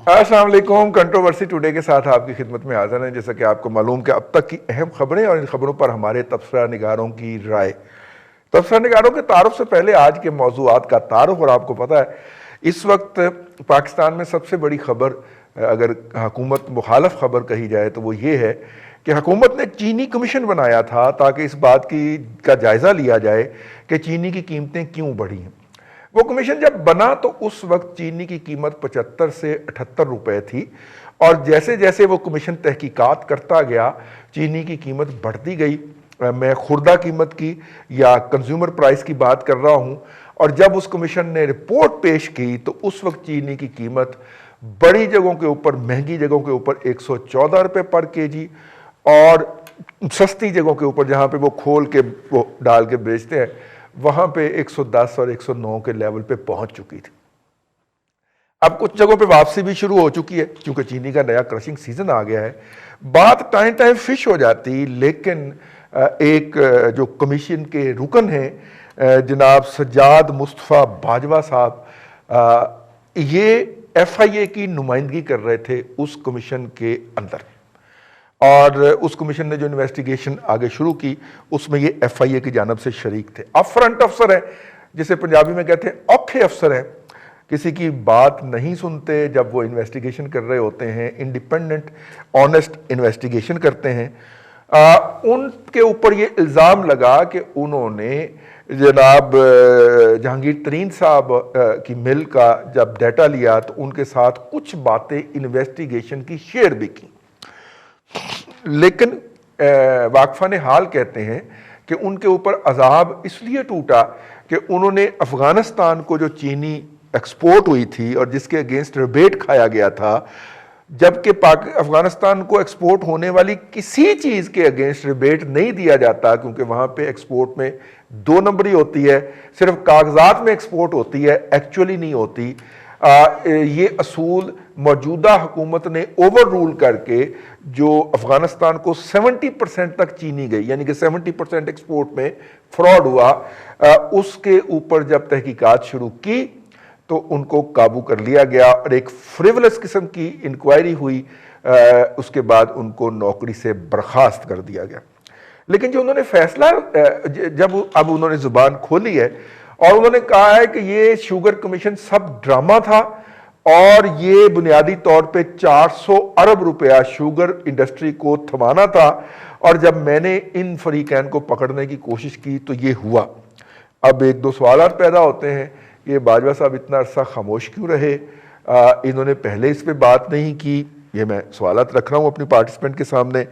السلام علیکم. Controversy today کے ساتھ آپ کی خدمت میں حاضر ہیں. جیسا کہ آپ کو معلوم کہ اب تک کی اہم خبریں اور ان خبروں پر ہمارے تبصرہ نگاروں کی رائے. تبصرہ نگاروں کے تعارف سے پہلے آج کے موضوعات کا تعارف. اور آپ کو پتہ ہے اس وقت پاکستان میں سب سے بڑی خبر اگر حکومت مخالف خبر کہی جائے تو وہ یہ ہے کہ حکومت نے چینی کمیشن بنایا تھا تاکہ اس بات کا جائزہ لیا جائے کہ چینی کی قیمتیں کیوں بڑھی ہیں. وہ کمیشن جب بنا تو اس وقت چینی کی قیمت 75 سے 78 روپے تھی اور جیسے جیسے وہ کمیشن تحقیقات کرتا گیا چینی کی قیمت بڑھتی گئی. میں خوردہ قیمت کی یا کنزیومر پرائس کی بات کر رہا ہوں. اور جب اس کمیشن نے رپورٹ پیش کی تو اس وقت چینی کی قیمت بڑی جگہوں کے اوپر مہنگی جگہوں کے اوپر 114 روپے پر کے جی اور سستی جگہوں کے اوپر جہاں پہ وہ کھول کے وہ ڈال کے بیچتے ہیں وہاں پہ 110 اور 109 کے لیول پہ پہنچ چکی تھی. اب کچھ جگہوں پہ واپسی بھی شروع ہو چکی ہے کیونکہ چینی کا نیا کرشنگ سیزن آ گیا ہے. بات ٹائم فش ہو جاتی لیکن ایک جو کمیشن کے رکن ہیں جناب سجاد مصطفیٰ باجوہ صاحب یہ ایف آئی اے کی نمائندگی کر رہے تھے اس کمیشن کے اندر. اور اس کمیشن نے جو انویسٹیگیشن آگے شروع کی اس میں یہ ایف آئی اے کی جانب سے شریک تھے. اب فرنٹ افسر ہیں جسے پنجابی میں کہتے ہیں اوکھے افسر ہیں, کسی کی بات نہیں سنتے جب وہ انویسٹیگیشن کر رہے ہوتے ہیں, انڈیپینڈنٹ آنیسٹ انویسٹیگیشن کرتے ہیں. ان کے اوپر یہ الزام لگا کہ انہوں نے جناب جہانگیر ترین صاحب کی مل کا جب ڈیٹا لیا تو ان کے ساتھ کچھ باتیں انویسٹیگیشن کی شیئر بھی کی. لیکن واقفان حال کہتے ہیں کہ ان کے اوپر عذاب اس لیے ٹوٹا کہ انہوں نے افغانستان کو جو چینی ایکسپورٹ ہوئی تھی اور جس کے اگینسٹ ریبیٹ کھایا گیا تھا, جبکہ افغانستان کو ایکسپورٹ ہونے والی کسی چیز کے اگینسٹ ریبیٹ نہیں دیا جاتا کیونکہ وہاں پہ ایکسپورٹ میں 2 نمبری ہوتی ہے, صرف کاغذات میں ایکسپورٹ ہوتی ہے, ایکچولی نہیں ہوتی. یہ اصول موجودہ حکومت نے اوور رول کر کے جو افغانستان کو 70% تک چینی گئی یعنی کہ 70% ایکسپورٹ میں فراڈ ہوا, اس کے اوپر جب تحقیقات شروع کی تو ان کو قابو کر لیا گیا اور ایک فریولس قسم کی انکوائری ہوئی. اس کے بعد ان کو نوکری سے برخاست کر دیا گیا. لیکن جو انہوں نے فیصلہ جب اب انہوں نے زبان کھولی ہے اور انہوں نے کہا ہے کہ یہ شوگر کمیشن سب ڈرامہ تھا اور یہ بنیادی طور پہ 400 ارب روپیہ شوگر انڈسٹری کو تھمانا تھا, اور جب میں نے ان فریقین کو پکڑنے کی کوشش کی تو یہ ہوا. اب 1-2 سوالات پیدا ہوتے ہیں کہ باجوہ صاحب اتنا عرصہ خاموش کیوں رہے, انہوں نے پہلے اس پہ بات نہیں کی. یہ میں سوالات رکھ رہا ہوں اپنی پارٹیسپینٹ کے سامنے.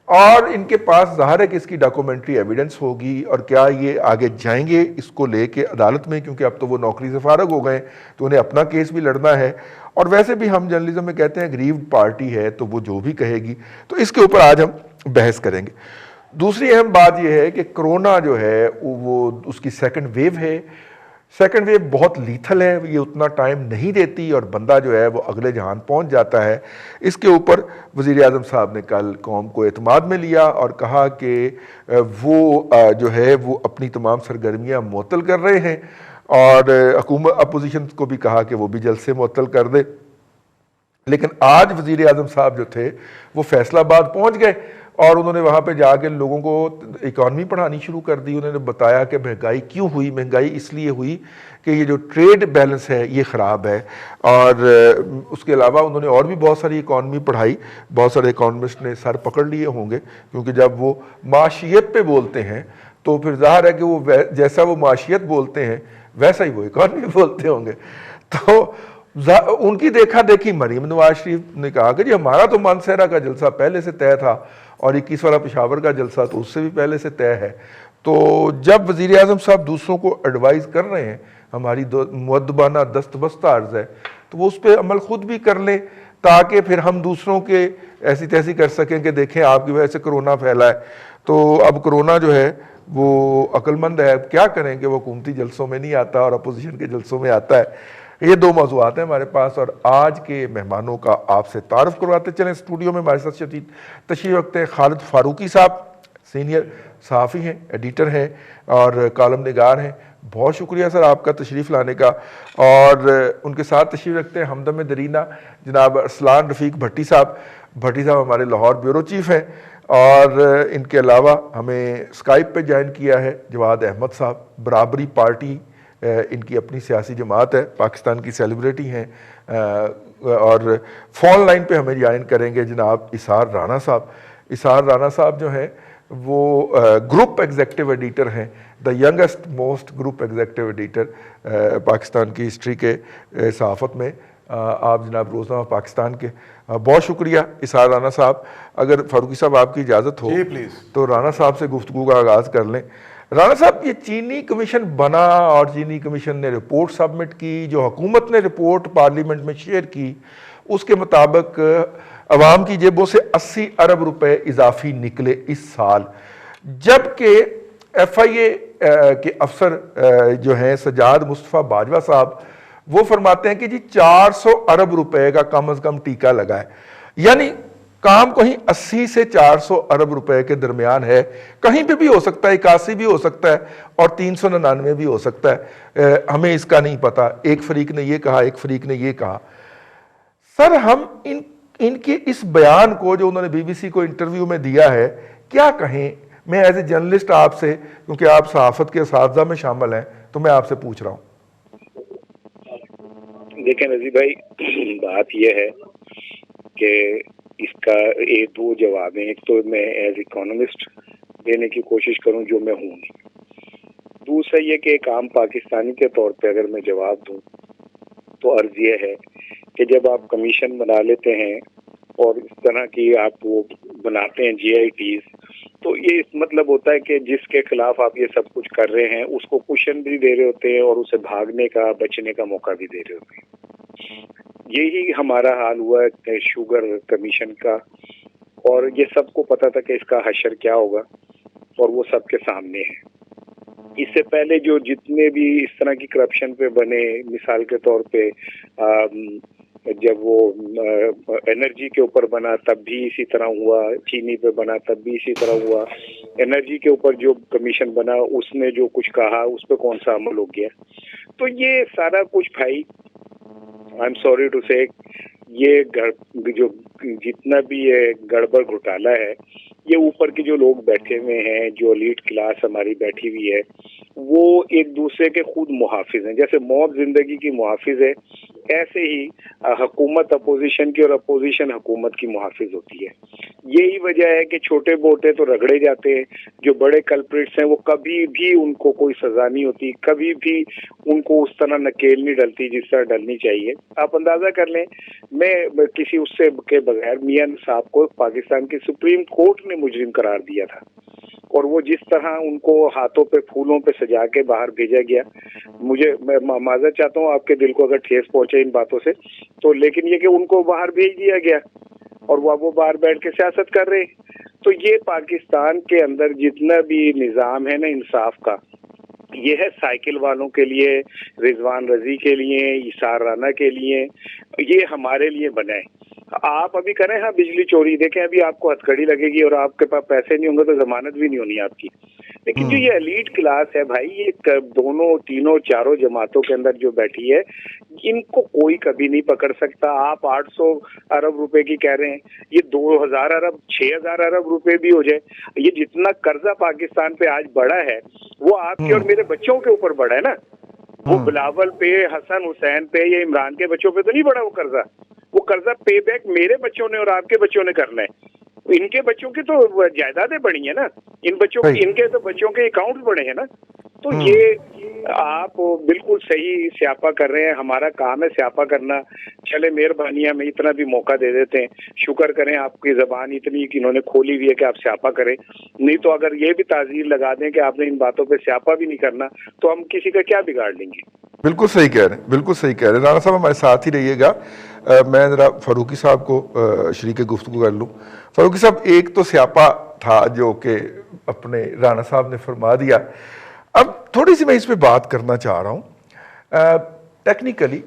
اور ان کے پاس ظاہر ہے کہ اس کی ڈاکومنٹری ایویڈنس ہوگی اور کیا یہ آگے جائیں گے اس کو لے کے عدالت میں, کیونکہ اب تو وہ نوکری سے فارغ ہو گئے تو انہیں اپنا کیس بھی لڑنا ہے. اور ویسے بھی ہم جرنلزم میں کہتے ہیں گریوڈ پارٹی ہے تو وہ جو بھی کہے گی تو اس کے اوپر آج ہم بحث کریں گے. دوسری اہم بات یہ ہے کہ کرونا جو ہے وہ اس کی سیکنڈ ویو ہے. سیکنڈ ویو بہت لیتھل ہے, یہ اتنا ٹائم نہیں دیتی اور بندہ جو ہے وہ اگلے جہان پہنچ جاتا ہے. اس کے اوپر وزیر اعظم صاحب نے کل قوم کو اعتماد میں لیا اور کہا کہ وہ جو ہے وہ اپنی تمام سرگرمیاں معطل کر رہے ہیں اور حکومت اپوزیشن کو بھی کہا کہ وہ بھی جلد سے معطل کر دے. لیکن آج وزیر اعظم صاحب جو تھے وہ فیصل آباد پہنچ گئے اور انہوں نے وہاں پہ جا کے لوگوں کو اکانومی پڑھانی شروع کر دی. انہوں نے بتایا کہ مہنگائی کیوں ہوئی. مہنگائی اس لیے ہوئی کہ یہ جو ٹریڈ بیلنس ہے یہ خراب ہے. اور اس کے علاوہ انہوں نے اور بھی بہت ساری اکانومی پڑھائی. بہت سارے اکانومسٹ نے سر پکڑ لیے ہوں گے کیونکہ جب وہ معاشیت پہ بولتے ہیں تو پھر ظاہر ہے کہ وہ جیسا وہ معاشیت بولتے ہیں ویسا ہی وہ اکانومی بولتے ہوں گے. تو ان کی دیکھا دیکھی مریم نواز شریف نے کہا کہ جی ہمارا تو مانسہرہ کا جلسہ پہلے سے طے تھا اور 21 والا پشاور کا جلسہ تو اس سے بھی پہلے سے طے ہے. تو جب وزیر اعظم صاحب دوسروں کو ایڈوائز کر رہے ہیں, ہماری مؤدبانہ دست بستہ عرض ہے, تو وہ اس پہ عمل خود بھی کر لیں تاکہ پھر ہم دوسروں کے ایسی تیسی کر سکیں کہ دیکھیں آپ کی وجہ سے کرونا پھیلا ہے. تو اب کرونا جو ہے وہ عقل مند ہے, اب کیا کریں کہ وہ حکومتی جلسوں میں نہیں آتا اور اپوزیشن کے جلسوں میں آتا ہے. یہ 2 موضوعات ہیں ہمارے پاس اور آج کے مہمانوں کا آپ سے تعارف کرواتے چلیں. اسٹوڈیو میں ہمارے ساتھ شدید تشریف رکھتے ہیں خالد فاروقی صاحب. سینئر صحافی ہیں، ایڈیٹر ہیں اور کالم نگار ہیں. بہت شکریہ سر آپ کا تشریف لانے کا. اور ان کے ساتھ تشریف رکھتے ہیں ہمدم درینا جناب ارسلان رفیق بھٹی صاحب. بھٹی صاحب ہمارے لاہور بیورو چیف ہیں. اور ان کے علاوہ ہمیں اسکائپ پہ جوائن کیا ہے جواد احمد صاحب. برابری پارٹی ان کی اپنی سیاسی جماعت ہے، پاکستان کی سیلیبریٹی ہیں. اور فون لائن پہ ہمیں جوائن کریں گے جناب اسار رانا صاحب. اسار رانا صاحب جو ہیں وہ گروپ ایگزیکٹو ایڈیٹر ہیں، the youngest most group executive editor Pakistan کی ہسٹری کے صحافت میں. آپ جناب روزنامہ پاکستان کے. بہت شکریہ اسار رانا صاحب. اگر فاروقی صاحب آپ کی اجازت ہو تو رانا صاحب سے گفتگو کا آغاز کر لیں. رانا صاحب، یہ چینی کمیشن بنا اور چینی کمیشن نے رپورٹ سبمٹ کی، جو حکومت نے رپورٹ پارلیمنٹ میں شیئر کی، اس کے مطابق عوام کی جیبوں سے 80 ارب روپے اضافی نکلے اس سال. جبکہ ایف آئی اے کے افسر جو ہیں سجاد مصطفیٰ باجوہ صاحب، وہ فرماتے ہیں کہ جی 400 ارب روپے کا کم از کم ٹیکہ لگا ہے. یعنی کام کہیں 80 سے 400 ارب روپے کے درمیان ہے. کہیں پہ بھی ہو سکتا ہے، 81 بھی ہو سکتا ہے اور 399 بھی ہو سکتا ہے. ہمیں اس کا نہیں پتا. ایک فریق نے یہ کہا، ایک فریق نے یہ کہا. سر ہم ان کے اس بیان کو جو انہوں نے بی بی سی کو انٹرویو میں دیا ہے کیا کہیں؟ میں ایز اے جرنلسٹ آپ سے، کیونکہ آپ صحافت کے اساتذہ میں شامل ہیں، تو میں آپ سے پوچھ رہا ہوں. دیکھیں نذیر بھائی، بات یہ ہے کہ اس کا ایک دو جواب ہیں. ایک تو میں ایز اکانومسٹ دینے کی کوشش کروں جو میں ہوں. دوسرا یہ کہ ایک عام پاکستانی کے طور پہ اگر میں جواب دوں تو عرض یہ ہے کہ جب آپ کمیشن بنا لیتے ہیں اور اس طرح کی آپ وہ بناتے ہیں جی آئی ٹیز، تو یہ اس مطلب ہوتا ہے کہ جس کے خلاف آپ یہ سب کچھ کر رہے ہیں اس کو کوشن بھی دے رہے ہوتے ہیں اور اسے بھاگنے کا، بچنے کا موقع بھی دے رہے ہوتے ہیں. یہی ہمارا حال ہوا ہے شوگر کمیشن کا، اور یہ سب کو پتا تھا کہ اس کا حشر کیا ہوگا اور وہ سب کے سامنے ہے. اس سے پہلے جو جتنے بھی اس طرح کی کرپشن پہ بنے، مثال کے طور پہ جب وہ انرجی کے اوپر بنا تب بھی اسی طرح ہوا، چینی پہ بنا تب بھی اسی طرح ہوا. انرجی کے اوپر جو کمیشن بنا اس نے جو کچھ کہا اس پہ کون سا عمل ہو گیا. تو یہ سارا کچھ بھائی، آئی ایم سوری ٹو سے، یہ جو جتنا بھی یہ گڑبڑ گھوٹالا ہے، یہ اوپر کے جو لوگ بیٹھے ہوئے ہیں، جو ایلیٹ کلاس ہماری بیٹھی ہوئی ہے، وہ ایک دوسرے کے خود محافظ ہیں. جیسے موت زندگی کی محافظ ہے، ایسے ہی حکومت اپوزیشن کی اور اپوزیشن حکومت کی محافظ ہوتی ہے. یہی وجہ ہے کہ چھوٹے موٹے تو رگڑے جاتے ہیں، جو بڑے کلپریٹس ہیں وہ کبھی بھی ان کو کوئی سزا نہیں ہوتی، کبھی بھی ان کو اس طرح نکیل نہیں ڈلتی جس طرح ڈلنی چاہیے. آپ اندازہ کر لیں، میں کسی اس سے کے بغیر میاں صاحب کو پاکستان کی سپریم کورٹ نے مجرم قرار دیا تھا، اور وہ جس طرح ان کو ہاتھوں پہ پھولوں پہ سجا کے باہر بھیجا گیا، مجھے میں معذرت چاہتا ہوں آپ کے دل کو اگر ٹھیس پہنچے ان باتوں سے تو، لیکن یہ کہ ان کو باہر بھیج دیا گیا اور وہ باہر بیٹھ کے سیاست کر رہے. تو یہ پاکستان کے اندر جتنا بھی نظام ہے نا انصاف کا، یہ ہے سائیکل والوں کے لیے، رضوان رضی کے لیے، اسار رانا کے لیے، یہ ہمارے لیے بنا ہے. آپ ابھی کریں ہاں بجلی چوری، دیکھیں ابھی آپ کو ہتھکڑی لگے گی اور آپ کے پاس پیسے نہیں ہوں گے تو ضمانت بھی نہیں ہونی آپ کی. لیکن جو یہ ایلیٹ کلاس ہے بھائی، یہ دونوں تینوں چاروں جماعتوں کے اندر جو بیٹھی ہے، ان کو کوئی کبھی نہیں پکڑ سکتا. آپ 800 ارب روپے کی کہہ رہے ہیں، یہ 2000 ارب 6000 ارب روپے بھی ہو جائے. یہ جتنا قرضہ پاکستان پہ آج بڑا ہے وہ آپ کے اور میرے بچوں کے اوپر بڑا ہے نا. وہ بلاول پہ، حسن حسین پہ یا عمران کے بچوں پہ تو نہیں بڑا وہ قرضہ. وہ قرضہ پے بیک میرے بچوں نے اور آپ کے بچوں نے کرنا ہے. ان کے بچوں کی تو جائیدادیں بڑی ہیں نا، ان کے تو بچوں کے اکاؤنٹ بڑے ہیں نا. تو یہ آپ بالکل صحیح سیاپا کر رہے ہیں. ہمارا کام ہے سیاپا کرنا. چلے مہربانی ہمیں اتنا بھی موقع دے دیتے ہیں، شکر کریں آپ کی زبان اتنی کہ انہوں نے کھولی ہوئی ہے کہ آپ سیاپا کریں. نہیں تو اگر یہ بھی تعزیر لگا دیں کہ آپ نے ان باتوں پہ سیاپا بھی نہیں کرنا تو ہم کسی کا کیا بگاڑ لیں گے. بالکل صحیح کہہ رہے ہیں، بالکل صحیح کہہ رہے ہیں. رانا صاحب ہمارے ساتھ ہی رہیے گا. میں ذرا فاروقی صاحب کو شریک گفتگو کر لوں. فاروقی صاحب، ایک تو سیاپا تھا جو کہ اپنے رانا صاحب نے فرما دیا. اب تھوڑی سی میں اس پہ بات کرنا چاہ رہا ہوں. ٹیکنیکلی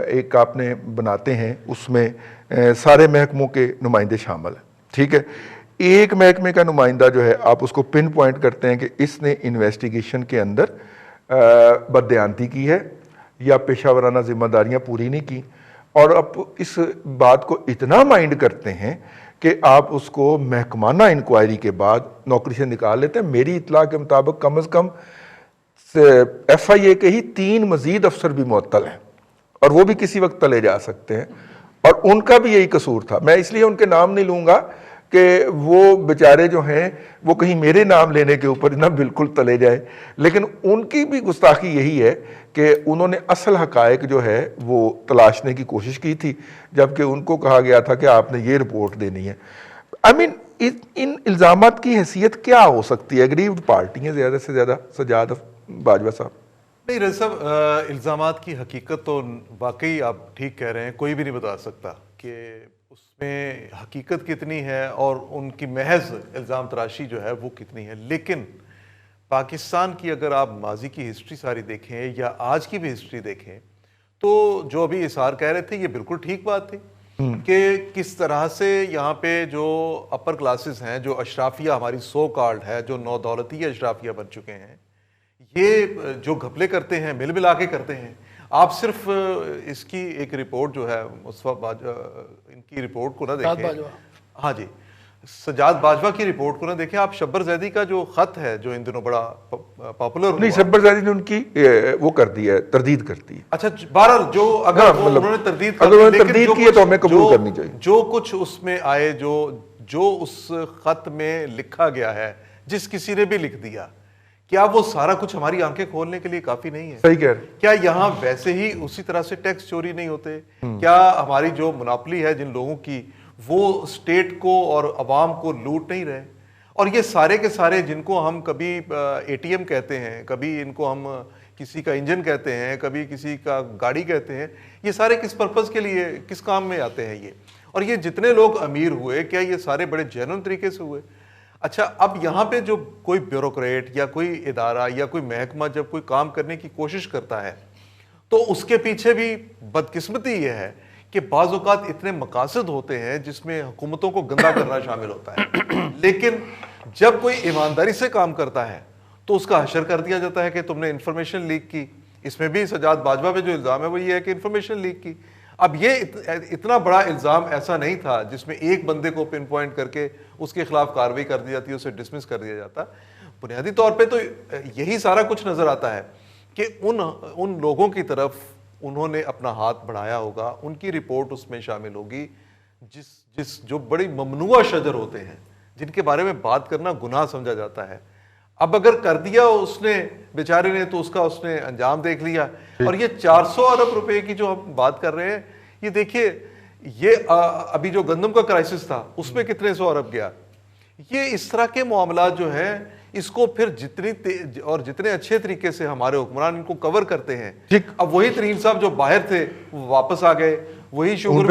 ایک آپ نے بناتے ہیں، اس میں سارے محکموں کے نمائندے شامل ہیں، ٹھیک ہے. ایک محکمے کا نمائندہ جو ہے آپ اس کو پن پوائنٹ کرتے ہیں کہ اس نے انویسٹیگیشن کے اندر بددیانتی کی ہے یا پیشہ ورانہ ذمہ داریاں پوری نہیں کی، اور اب اس بات کو اتنا مائنڈ کرتے ہیں کہ آپ اس کو محکمانہ انکوائری کے بعد نوکری سے نکال لیتے ہیں۔ میری اطلاع کے مطابق کم از کم ایف آئی اے کے ہی 3 مزید افسر بھی معطل ہیں، اور وہ بھی کسی وقت تلے جا سکتے ہیں، اور ان کا بھی یہی قصور تھا۔ میں اس لیے ان کے نام نہیں لوں گا کہ وہ بیچارے جو ہیں وہ کہیں میرے نام لینے کے اوپر نہ بالکل تلے جائے، لیکن ان کی بھی گستاخی یہی ہے کہ انہوں نے اصل حقائق جو ہے وہ تلاشنے کی کوشش کی تھی، جبکہ ان کو کہا گیا تھا کہ آپ نے یہ رپورٹ دینی ہے۔ آئی مین ان الزامات کی حیثیت کیا ہو سکتی ہے؟ اگریوڈ پارٹی ہیں زیادہ سے زیادہ سجاد باجوہ صاحب۔ نہیں رضی صاحب، الزامات کی حقیقت تو واقعی آپ ٹھیک کہہ رہے ہیں، کوئی بھی نہیں بتا سکتا کہ اس میں حقیقت کتنی ہے اور ان کی محض الزام تراشی جو ہے وہ کتنی ہے۔ لیکن پاکستان کی اگر آپ ماضی کی ہسٹری ساری دیکھیں یا آج کی بھی ہسٹری دیکھیں تو جو ابھی اظہار کہہ رہے تھے یہ بالکل ٹھیک بات تھی کہ کس طرح سے یہاں پہ جو اپر کلاسز ہیں، جو اشرافیہ ہماری سو کالڈ ہے، جو نو دولتی اشرافیہ بن چکے ہیں، یہ جو گھپلے کرتے ہیں مل ملا کے کرتے ہیں۔ آپ صرف اس کی ایک رپورٹ جو ہے مصطفیٰ ان کی رپورٹ کو نہ دیکھیں، ہاں جی، سجاد باجوہ کی رپورٹ کو نہ دیکھیں، آپ شبر زیدی کا جو خط ہے جو ان دنوں بڑا پاپولر نہیں، شبر زیدی نے ان کی وہ کر دی ہے، تردید کرتی ہے۔ اچھا بہرحال جو اگر انہوں نے تردید کی ہے تو ہمیں قبول کرنی چاہیے۔ جو کچھ اس میں آئے، جو اس خط میں لکھا گیا ہے، جس کسی نے بھی لکھ دیا، کیا وہ سارا کچھ ہماری آنکھیں کھولنے کے لیے کافی نہیں ہے؟ صحیح کہہ رہے۔ کیا یہاں ویسے ہی اسی طرح سے ٹیکس چوری نہیں ہوتے؟ کیا ہماری جو مناپلی ہے جن لوگوں کی، وہ اسٹیٹ کو اور عوام کو لوٹ نہیں رہے؟ اور یہ سارے کے سارے جن کو ہم کبھی اے ٹی ایم کہتے ہیں، کبھی ان کو ہم کسی کا انجن کہتے ہیں، کبھی کسی کا گاڑی کہتے ہیں، یہ سارے کس پرپز کے لیے، کس کام میں آتے ہیں یہ؟ اور یہ جتنے لوگ امیر ہوئے، کیا یہ سارے بڑے جینون طریقے سے ہوئے؟ اچھا، اب یہاں پہ جو کوئی بیوروکریٹ یا کوئی ادارہ یا کوئی محکمہ جب کوئی کام کرنے کی کوشش کرتا ہے تو اس کے پیچھے بھی بدقسمتی یہ ہے کہ بعض اوقات اتنے مقاصد ہوتے ہیں جس میں حکومتوں کو گندا کرنا شامل ہوتا ہے، لیکن جب کوئی ایمانداری سے کام کرتا ہے تو اس کا حشر کر دیا جاتا ہے کہ تم نے انفارمیشن لیک کی۔ اس میں بھی سجاد باجوہ پہ جو الزام ہے وہ یہ ہے کہ انفارمیشن لیک کی۔ اب یہ اتنا بڑا الزام ایسا نہیں تھا جس میں ایک بندے کو پن پوائنٹ کر کے اس کے خلاف کارروائی کر دی جاتی ہے، اسے ڈسمس کر دیا جاتا۔ بنیادی طور پہ تو یہی سارا کچھ نظر آتا ہے کہ ان لوگوں کی طرف انہوں نے اپنا ہاتھ بڑھایا ہوگا، ان کی رپورٹ اس میں شامل ہوگی، جو بڑی ممنوع شجر ہوتے ہیں، جن کے بارے میں بات کرنا گناہ سمجھا جاتا ہے۔ اب اگر کر دیا اس نے بیچارے نے تو اس نے انجام دیکھ لیا۔ اور یہ 400 ارب روپے کی جو ہم بات کر رہے ہیں، یہ دیکھیے، یہ ابھی جو گندم کا کرائسس تھا اس میں کتنے 100 ارب گیا۔ یہ اس طرح کے معاملات جو ہیں، اس کو پھر جتنے اچھے طریقے سے ہمارے حکمران ان کو کور کرتے ہیں، اب وہی ترین صاحب جو باہر تھے وہ واپس آ گئے، وہی شوگر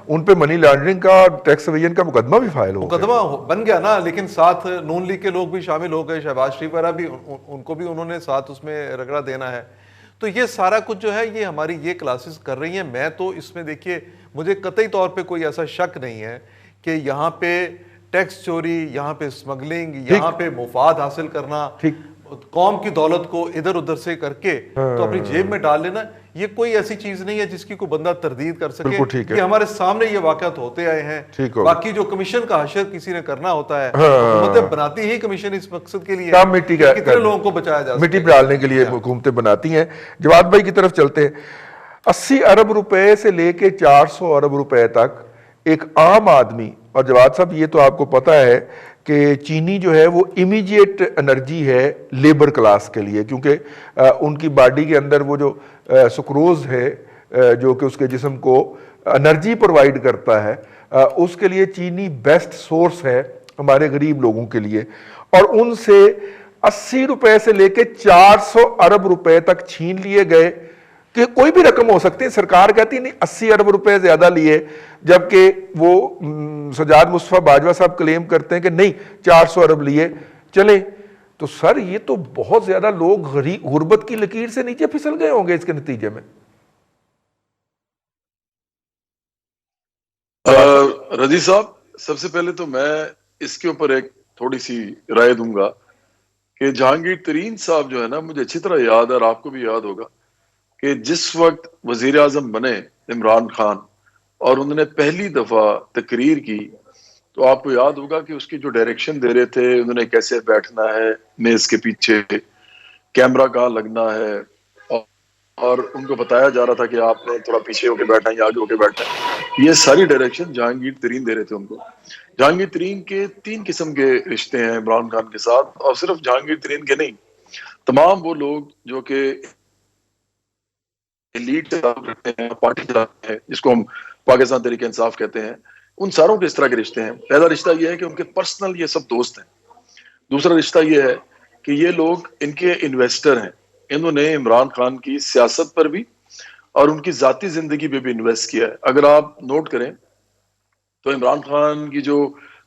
ان پہ منی لانڈرنگ کا اور ٹیکس ایویژن کا مقدمہ بھی فائل ہو گیا، مقدمہ بن گیا نا، لیکن ساتھ نون لیگ کے لوگ بھی شامل ہو گئے، شہباز شریف وغیرہ بھی، ان کو بھی انہوں نے ساتھ اس میں رگڑا دینا ہے۔ تو یہ سارا کچھ جو ہے یہ ہماری یہ کلاسز کر رہی ہیں۔ میں تو اس میں دیکھیے، مجھے قطعی طور پہ کوئی ایسا شک نہیں ہے کہ یہاں پہ ٹیکس چوری، یہاں پہ اسمگلنگ، یہاں پہ مفاد حاصل کرنا، قوم کی دولت کو ادھر ادھر سے کر کے تو اپنی جیب میں ڈال لینا، یہ کوئی ایسی چیز نہیں ہے جس کی کوئی بندہ تردید کر سکے۔ یہ ہمارے سامنے یہ واقعات ہوتے آئے ہیں۔ باقی جو کمیشن کا حشر کسی نے کرنا ہوتا ہے، حکومتیں بناتی ہی کمیشن اس مقصد کے لیے کتنے لوگوں کو بچایا جا سکے، مٹی پہ ڈالنے کے لیے حکومتیں بناتی ہیں۔ جواد بھائی کی طرف چلتے ہیں۔ 80 ارب روپے سے لے کے 400 ارب روپے تک ایک عام آدمی، اور جواد صاحب یہ تو آپ کو پتا ہے کہ چینی جو ہے وہ امیجیٹ انرجی ہے لیبر کلاس کے لیے، کیونکہ ان کی باڈی کے اندر وہ جو سکروز ہے جو کہ اس کے جسم کو انرجی پرووائڈ کرتا ہے، اس کے لیے چینی بیسٹ سورس ہے ہمارے غریب لوگوں کے لیے، اور ان سے 80 روپے سے لے کے 400 ارب روپے تک چھین لیے گئے، کہ کوئی بھی رقم ہو سکتی ہے۔ سرکار کہتی نہیں 80 ارب روپے زیادہ لیے، جبکہ وہ سجاد مصطفیٰ باجوہ صاحب کلیم کرتے ہیں کہ نہیں 400 ارب لیے۔ چلیں تو سر یہ تو بہت زیادہ لوگ غربت کی لکیر سے نیچے پھسل گئے ہوں گے اس کے نتیجے میں۔ رضی صاحب، سب سے پہلے تو میں اس کے اوپر ایک تھوڑی سی رائے دوں گا کہ جہانگیر ترین صاحب جو ہے نا، مجھے اچھی طرح یاد ہے اور آپ کو بھی یاد ہوگا کہ جس وقت وزیر اعظم بنے عمران خان اور انہوں نے پہلی دفعہ تقریر کی تو آپ کو یاد ہوگا کہ اس کی جو ڈائریکشن دے رہے تھے، انہوں نے کیسے بیٹھنا ہے میز کے پیچھے، کیمرہ کہاں لگنا ہے، اور ان کو بتایا جا رہا تھا کہ آپ نے تھوڑا پیچھے ہو کے بیٹھنا ہے یا آگے ہو کے بیٹھنا ہے. یہ ساری ڈائریکشن جہانگیر ترین دے رہے تھے ان کو. جہانگیر ترین کے 3 قسم کے رشتے ہیں عمران خان کے ساتھ، اور صرف جہانگیر ترین کے نہیں، تمام وہ لوگ جو کہ لیڈ رکھتے ہیں، پارٹی چلاتے ہیں، جس کو ہم پاکستان تحریک انصاف کہتے ہیں، ان ساروں کے اس طرح کے رشتے ہیں. پہلا رشتہ یہ ہے کہ ان کے پرسنل یہ سب دوست ہیں. دوسرا رشتہ یہ ہے کہ یہ لوگ ان کے انویسٹر ہیں. انہوں نے عمران خان کی سیاست پر بھی اور ان کی ذاتی زندگی پہ بھی انویسٹ کیا ہے. اگر آپ نوٹ کریں تو عمران خان کی جو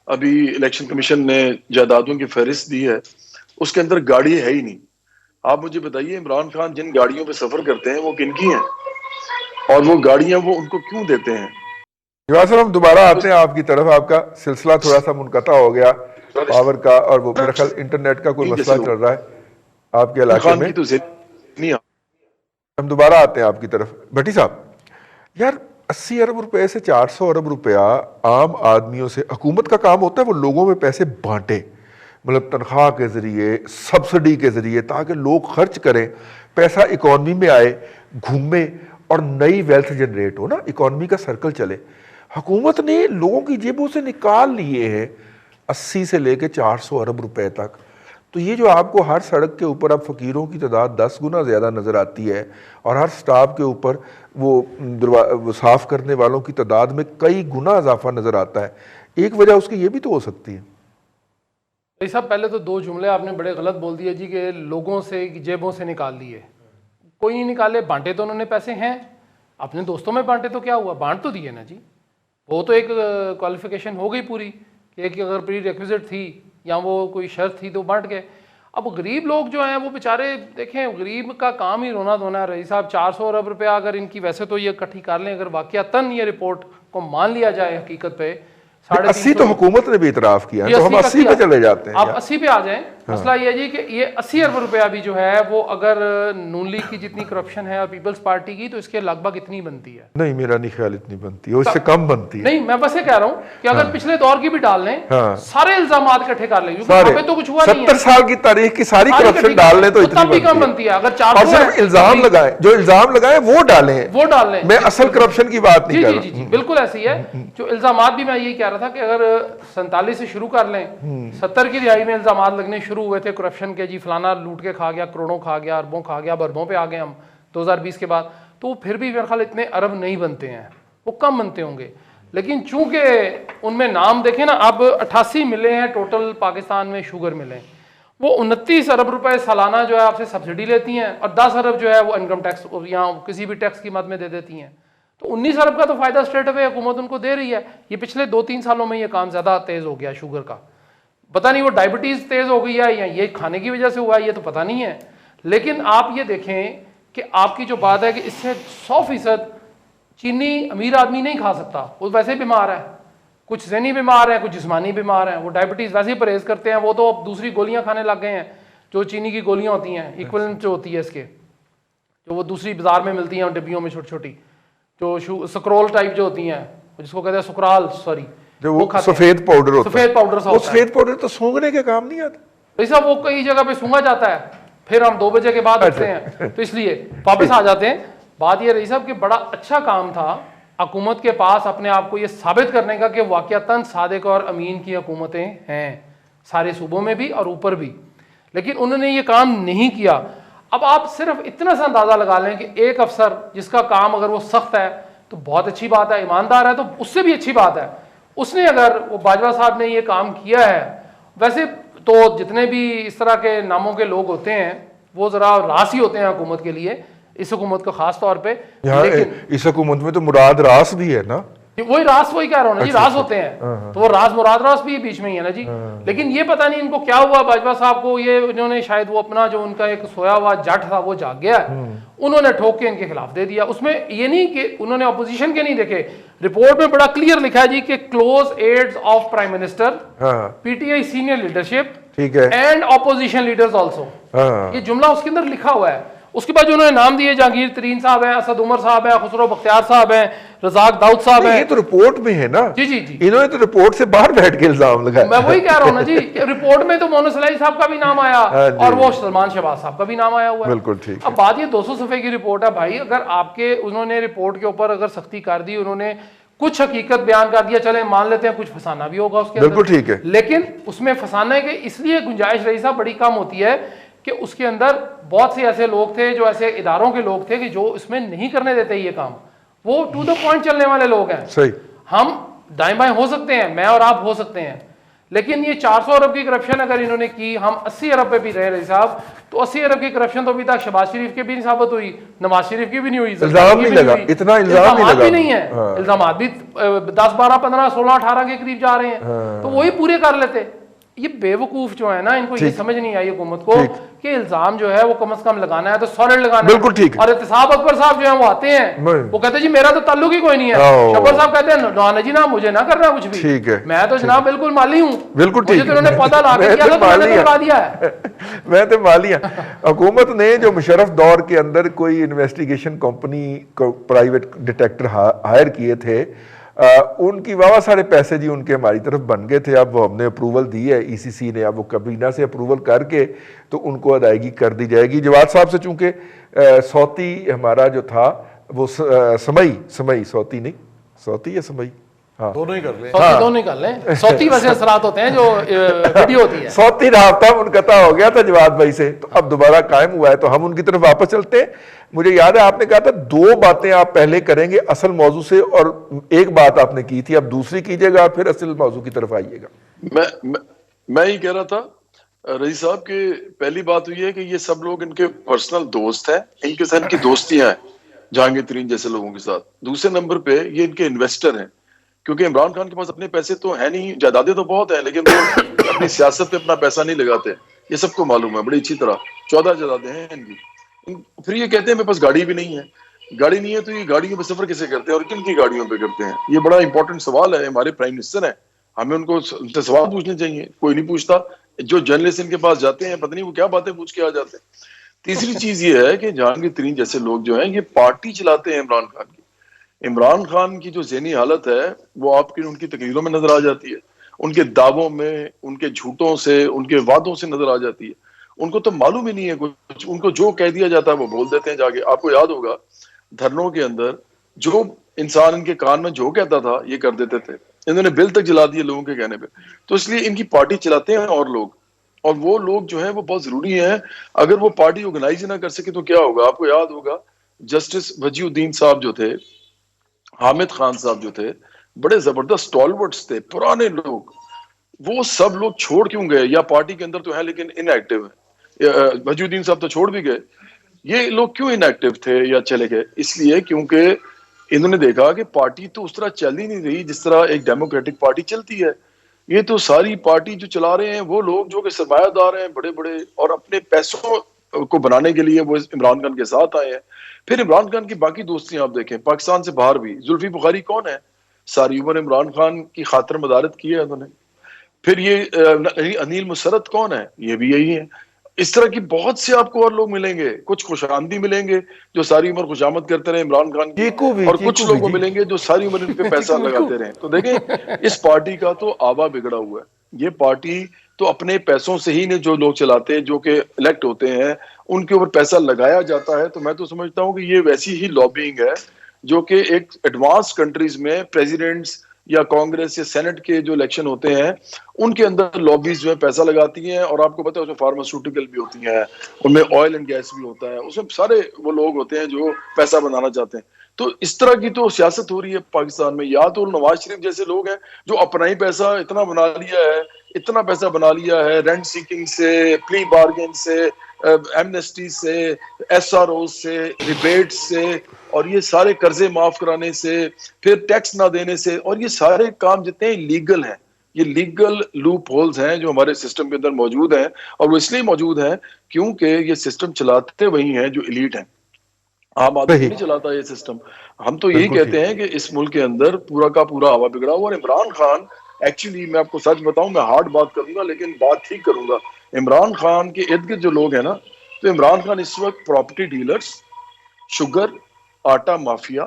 ابھی الیکشن کمیشن نے جائیدادوں کی فہرست دی ہے اس کے اندر گاڑی ہے ہی نہیں. آپ مجھے بتائیے عمران خان جن گاڑیوں پہ سفر کرتے ہیں وہ کن کی ہیں اور وہ گاڑیاں وہ ان کو کیوں دیتے ہیں؟ نواز صاحب ہم دوبارہ آتے ہیں آپ کی طرف. آپ کا سلسلہ تھوڑا سا منقطع ہو گیا پاور کا، اور وہ میرا خیال انٹرنیٹ کا کوئی مسئلہ چل رہا ہے آپ کے علاقے خان میں. کی تو نہیں. ہم دوبارہ آتے ہیں آپ کی طرف. بھٹی صاحب، یار 80 ارب روپے سے 400 ارب روپیہ عام آدمیوں سے، حکومت کا کام ہوتا ہے وہ لوگوں میں پیسے بانٹے، مطلب تنخواہ کے ذریعے، سبسڈی کے ذریعے، تاکہ لوگ خرچ کریں، پیسہ اکانومی میں آئے، گھومے اور نئی ویلتھ جنریٹ ہو نا، اکانومی کا سرکل چلے. حکومت نے لوگوں کی جیبوں سے نکال لیے ہیں 80 سے لے کے 400 ارب روپے تک. تو یہ جو آپ کو ہر سڑک کے اوپر اب فقیروں کی تعداد 10 گنا زیادہ نظر آتی ہے، اور ہر سٹاف کے اوپر وہ صاف کرنے والوں کی تعداد میں کئی گنا اضافہ نظر آتا ہے، ایک وجہ اس کی یہ بھی تو ہو سکتی ہے. بھائی صاحب، پہلے تو 2 جملے آپ نے بڑے غلط بول دیے جی کہ لوگوں سے جیبوں سے نکال لیے. کوئی نہیں نکالے، بانٹے تو انہوں نے پیسے ہیں، اپنے دوستوں میں بانٹے تو کیا ہوا، بانٹ تو دیے نا جی. وہ تو ایک کوالیفیکیشن ہو گئی پوری کہ ایک اگر پری ریکویزٹ تھی یا وہ کوئی شرط تھی تو بانٹ گئے. اب غریب لوگ جو ہیں وہ بیچارے دیکھیں، غریب کا کام ہی رونا دھونا ہے. رئیس صاحب 400 ارب روپیہ اگر ان کی ویسے تو یہ اکٹھی کر لیں، اگر واقعتاً یہ رپورٹ کو مان لیا جائے حقیقت پہ 80 تو حکومت نے بھی اعتراف کیا ہے، تو ہم 80 پہ چلے جاتے ہیں. آپ 80 پہ آ جائیں. مسئلہ یہ ہے جی کہ یہ 80 ارب روپیہ بھی جو ہے وہ اگر نون لیگ کی جتنی کرپشن ہے اور پیپلز پارٹی کی، تو اس کے لگ بھگ اتنی بنتی ہے. نہیں، میرا نہیں خیال اتنی بنتی ہے، اس سے کم بنتی ہے. نہیں، میں بس یہ کہہ رہا ہوں کہ اگر پچھلے دور کی بھی ڈال لیں، سارے الزامات اکٹھے کر لیں، کیونکہ تو کچھ ہوا نہیں ہے. 70 سال کی تاریخ کی ساری کرپشن ڈال لیں تو اتنی بھی کم بنتی ہے. اگر 400 اور صرف الزام لگائیں، جو الزام لگائیں وہ ڈالیں. میں اصل کرپشن کی بات نہیں کر رہا. جی بالکل ایسی ہے. جو الزامات بھی میں یہی کہہ رہا تھا کہ اگر 47 سے شروع کر لیں، 70 کی دہائی میں الزامات لگنے شروع ہوئے تھے کرپشن کے، جی فلانا لوٹ کے کھا گیا، کروڑوں کھا گیا، اربوں کھا گیا، اربوں پہ آ گئے ہم 2020 کے بعد، تو پھر بھی میرے خیال اتنے ارب نہیں بنتے ہیں، وہ کم بنتے ہوں گے. لیکن چونکہ ان میں نام دیکھیں نا، اب 88 ملے ہیں ٹوٹل پاکستان میں شوگر ملیں، وہ 29 ارب روپے سالانہ جو ہے آپ سے سبسڈی لیتی ہیں، اور 10 ارب جو ہے وہ انکم ٹیکس یا کسی بھی ٹیکس کی مد میں دے دیتی ہیں. تو 19 ارب کا تو فائدہ اسٹریٹ اوے حکومت ان کو دے رہی ہے. یہ پچھلے 2-3 سالوں میں یہ کام زیادہ تیز ہو گیا شوگر کا. پتہ نہیں وہ ڈائبٹیز تیز ہو گئی ہے یا یہ کھانے کی وجہ سے ہوا ہے، یہ تو پتہ نہیں ہے. لیکن آپ یہ دیکھیں کہ آپ کی جو بات ہے کہ اس سے 100% چینی امیر آدمی نہیں کھا سکتا، وہ ویسے بیمار ہے، کچھ ذہنی بیمار ہیں، کچھ جسمانی بیمار ہیں. وہ ڈائبٹیز ویسے ہی پرہیز کرتے ہیں، وہ تو اب دوسری گولیاں کھانے لگ گئے ہیں جو چینی کی گولیاں ہوتی ہیں، ایکویلنٹ جو ہوتی ہے اس کے، جو وہ دوسری بازار میں ملتی ہیں ڈبیوں میں چھوٹی چھوٹی، جو سکرول ٹائپ جو ہوتی ہیں، جس کو کہتے ہیں سکرال، سوری، وہ سفید پاؤڈر ہوتا ہے. سفید پاؤڈر سا وہ سفید پاؤڈر تو سونگنے کے کام نہیں آتا. ایسا وہ کئی جگہ پہ سونگا جاتا ہے، پھر ہم 2 بجے کے بعد اٹھتے ہیں، تو اس لیے واپس آ جاتے ہیں. بات یہ رہی صاحب کہ بڑا اچھا کام تھا حکومت کے پاس اپنے آپ کو یہ ثابت کرنے کا کہ واقعتاً صادق اور امین کی حکومتیں ہیں سارے صوبوں میں بھی اور اوپر بھی، لیکن انہوں نے یہ کام نہیں کیا. اب آپ صرف اتنا سا اندازہ لگا لیں کہ ایک افسر جس کا کام اگر وہ سخت ہے تو بہت اچھی بات ہے، ایماندار ہے تو اس سے بھی اچھی بات ہے، اس نے اگر وہ باجوہ صاحب نے یہ کام کیا ہے. ویسے تو جتنے بھی اس طرح کے ناموں کے لوگ ہوتے ہیں وہ ذرا راس ہی ہوتے ہیں حکومت کے لیے، اس حکومت کو خاص طور پہ. اس حکومت میں تو مراد راس بھی ہے نا. وہی راز وہی کہہ رہا ہوں نا جی, راز ہوتے ہیں تو وہ راز مراد راز بھی بیچ میں ہی ہے نا جی. لیکن یہ پتہ نہیں ان کو کیا ہوا باجوہ صاحب کو, یہ انہوں نے شاید وہ اپنا جو ان کا ایک سویا ہوا جٹ تھا وہ جاگ گیا, انہوں نے ٹھوک کے ان کے خلاف دے دیا. اس میں یہ نہیں کہ انہوں نے اپوزیشن کے نہیں دیکھے, رپورٹ میں بڑا کلیئر لکھا ہے جی کہ close aides of prime minister, P T I senior leadership and opposition leaders also, یہ جملہ اس کے اندر لکھا ہوا ہے. اس کے بعد جو انہوں نے نام دیے, جہانگیر ترین صاحب ہیں, اسد عمر صاحب ہیں, خسرو بختیار صاحب ہیں, رزاق داؤد صاحب ہیں. یہ تو رپورٹ میں ہے نا جی جی جی, انہوں نے تو رپورٹ سے باہر بیٹھ کے الزام لگایا. میں وہی کہہ رہا ہوں نا جی, رپورٹ میں تو مونس صلاحی صاحب کا بھی نام آیا اور وہ سلمان شہباز صاحب کا بھی نام آیا ہوا ہے. بالکل ٹھیک. اب بات یہ 200 صفحے کی رپورٹ ہے بھائی, اگر آپ کے انہوں نے رپورٹ کے اوپر اگر سختی کر دی, انہوں نے کچھ حقیقت بیان کر دیا, چلیں مان لیتے ہیں کچھ فسانہ بھی ہوگا اس کے اندر, بالکل ٹھیک ہے, لیکن اس میں فسانہ کے اس لیے گنجائش رہی صاحب بڑی کم ہوتی ہے کہ اس کے اندر بہت سے ایسے لوگ تھے, جو ایسے اداروں کے لوگ تھے کہ جو اس میں نہیں کرنے دیتے یہ کام, وہ ٹو دا پوائنٹ چلنے والے لوگ ہیں. صحیح, ہم دائیں بائیں ہو سکتے ہیں, میں اور آپ ہو سکتے ہیں, لیکن یہ 400 ارب کی کرپشن اگر انہوں نے کی, ہم 80 ارب پہ بھی رہے رہی صاحب, تو 80 ارب کی کرپشن تو ابھی تک شہباز شریف کی بھی نہیں ثابت ہوئی, نواز شریف کی بھی نہیں ہوئی, الزام نہیں لگا, اتنا الزام بھی نہیں ہے, الزامات بھی 10 12 15 16 18 کے قریب جا رہے ہیں, تو وہی پورے کر لیتے. یہ بے وقوف جو ہے نا, ان کو یہ سمجھ نہیں آئی حکومت کو کہ الزام جو ہے وہ کم از کم لگانا ہے تو سالڈ لگانا ہے. بالکل ٹھیک. اور احتساب اکبر صاحب جو ہیں وہ آتے ہیں, وہ کہتے ہیں جی میرا تو تعلق ہی کوئی نہیں ہے. شکر صاحب کہتے ہیں نہ جی نہ, مجھے نہ کرنا کچھ بھی, ٹھیک ہے, میں تو جناب بالکل مالی ہوں. بالکل ٹھیک, مجھے تو انہوں نے پتہ لا کے کیا تھا تو میں نے کروا دیا ہے. میں تو مالی ہوں. حکومت نے جو مشرف دور کے اندر کوئی انویسٹیگیشن کمپنی کو پرائیویٹ ڈیٹیکٹر ہائر کیے تھے, ان کی واہ سارے پیسے جی ان کے ہماری طرف بن گئے تھے. اب وہ ہم نے اپروول دی ہے ای سی سی نے, اب وہ کابینہ سے اپروول کر کے تو ان کو ادائیگی کر دی جائے گی. جواد صاحب سے چونکہ سوتی ہمارا جو تھا وہ سمئی سوتی نہیں, سوتی یا سمئی, ہاں دونوں ہی کر لیں, دونوں ہی کر لیں. سوتی ویسے اثرات ہوتے ہیں جو ویڈیو ہوتی ہے. سوتی رابطہ منقطع ہو گیا تھا جواد بھائی سے, تو اب دوبارہ قائم ہوا ہے, تو ہم ان کی طرف واپس چلتے ہیں. مجھے یاد ہے آپ نے کہا تھا 2 باتیں آپ پہلے کریں گے اصل موضوع سے, اور ایک بات آپ نے کی تھی, اب دوسری کیجئے گا, پھر اصل موضوع کی طرف آئیے گا. میں یہ کہہ رہا تھا رئیس صاحب کہ پہلی بات یہ ہے کہ یہ سب لوگ ان کے پرسنل دوست ہیں, ان کے ساتھ ان کی دوستیاں ہیں جہانگیر ترین جیسے لوگوں کے ساتھ. دوسرے نمبر پہ یہ ان کے انویسٹر ہیں, کیونکہ عمران خان کے پاس اپنے پیسے تو ہیں نہیں, جائیدادیں تو بہت ہیں, لیکن وہ اپنی سیاست پہ اپنا پیسہ نہیں لگاتے, یہ سب کو معلوم ہے بڑی اچھی طرح. 14 جائیدادیں ہیں ان کی. پھر یہ کہتے ہیں میرے پاس گاڑی بھی نہیں ہے, گاڑی نہیں ہے تو یہ گاڑیوں پہ سفر کیسے کرتے ہیں اور کن کی گاڑیوں پہ کرتے ہیں؟ یہ بڑا امپورٹنٹ سوال ہے. ہمارے پرائم منسٹر ہیں, ہمیں ان کو سوال پوچھنے چاہیے, کوئی نہیں پوچھتا. جو جرنلسٹ ان کے پاس جاتے ہیں پتہ نہیں وہ کیا باتیں پوچھ کے آ جاتے ہیں. تیسری چیز یہ ہے کہ جہانگیر ترین جیسے لوگ جو ہیں یہ پارٹی چلاتے ہیں عمران خان کی. عمران خان کی جو ذہنی حالت ہے وہ آپ کی ان کی تقریروں میں نظر آ جاتی ہے, ان کے دعووں میں, ان کے جھوٹوں سے, ان کے وعدوں سے نظر آ جاتی ہے. ان کو تو معلوم ہی نہیں ہے کچھ, ان کو جو کہہ دیا جاتا ہے وہ بول دیتے ہیں جا کے. آپ کو یاد ہوگا دھرنوں کے اندر جو انسان ان کے کان میں جو کہتا تھا یہ کر دیتے تھے, انہوں نے بل تک جلا دیے لوگوں کے کہنے پہ. تو اس لیے ان کی پارٹی چلاتے ہیں اور لوگ, اور وہ لوگ جو ہیں وہ بہت ضروری ہیں. اگر وہ پارٹی آرگنائز نہ کر سکے تو کیا ہوگا؟ آپ کو یاد ہوگا جسٹس وجی الدین صاحب جو تھے, حامد خان صاحب جو تھے, بڑے زبردست اسٹالورٹس تھے, پرانے لوگ, وہ سب لوگ چھوڑ کیوں گئے؟ یا پارٹی کے اندر تو ہیں لیکن ان ایکٹیو ہیں. وجی الدین صاحب تو چھوڑ بھی گئے, یہ لوگ کیوں ان ایکٹیو تھے یا چلے گئے؟ اس لیے کیونکہ انہوں نے دیکھا کہ پارٹی تو اس طرح چل ہی نہیں رہی جس طرح ایک ڈیموکریٹک پارٹی چلتی ہے. یہ تو ساری پارٹی جو چلا رہے ہیں وہ لوگ جو کہ سرمایہ دار ہیں بڑے بڑے, اور اپنے پیسوں کو بنانے کے لیے وہ عمران خان کے ساتھ آئے ہیں. پھر عمران خان کی باقی دوستیاں آپ دیکھیں پاکستان سے باہر بھی. زلفی بخاری کون ہے؟ ساری عمر عمران خان کی خاطر مدارت کی ہے انہوں نے. پھر یہ انیل مسرت کون ہے؟ یہ بھی یہی ہے. اس طرح کی بہت سے آپ کو اور لوگ ملیں گے, کچھ خوش آمدی ملیں گے جو ساری عمر خوشامد کرتے رہے عمران خان کی, اور کچھ لوگوں ملیں گے جو ساری عمر ان پہ پیسہ لگاتے رہے. تو دیکھیں اس پارٹی کا تو آوا بگڑا ہوا ہے. یہ پارٹی تو اپنے پیسوں سے ہی نے جو لوگ چلاتے ہیں, جو کہ الیکٹ ہوتے ہیں, ان کے اوپر پیسہ لگایا جاتا ہے. تو میں تو سمجھتا ہوں کہ یہ ویسی ہی لابینگ ہے جو کہ ایک ایڈوانس کنٹریز میں پریزیڈنٹس یا کانگریس یا سینٹ کے جو الیکشن ہوتے ہیں ان کے اندر لابیز جو ہے پیسہ لگاتی ہیں. اور آپ کو پتہ ہے اس میں فارماسیوٹیکل بھی ہوتی ہیں, ان میں آئل اینڈ گیس بھی ہوتا ہے, اس میں سارے وہ لوگ ہوتے ہیں جو پیسہ بنانا چاہتے ہیں. تو اس طرح کی تو سیاست ہو رہی ہے پاکستان میں. یا تو نواز شریف جیسے لوگ ہیں جو اپنا ہی پیسہ اتنا بنا لیا ہے, اتنا پیسہ بنا لیا ہے رینٹ سیکنگ سے, پلی بارگین سے, ایمنیسٹی سے, ایس آر او سے, ریبیٹ سے, اور یہ سارے قرضے معاف کرانے سے, پھر ٹیکس نہ دینے سے, اور یہ سارے کام جتنے لیگل ہیں, یہ لیگل لوپ ہولز ہیں جو ہمارے سسٹم کے اندر موجود ہیں, اور وہ اس لیے موجود ہیں کیونکہ یہ سسٹم چلاتے وہی ہیں جو ایلیٹ ہیں. عام آدمی صحیح. نہیں چلاتا یہ سسٹم. ہم تو یہی بالکل کہتے ٹھیک. ہیں کہ اس ملک کے اندر پورا کا پورا ہوا بگڑا ہوا. اور عمران خان ایکچولی, میں آپ کو سچ بتاؤں, میں ہارڈ بات کروں گا لیکن بات ٹھیک کروں گا, عمران خان کے ارد گرد جو لوگ ہیں نا, تو عمران خان اس وقت پراپرٹی ڈیلرز, شوگر, آٹا مافیا,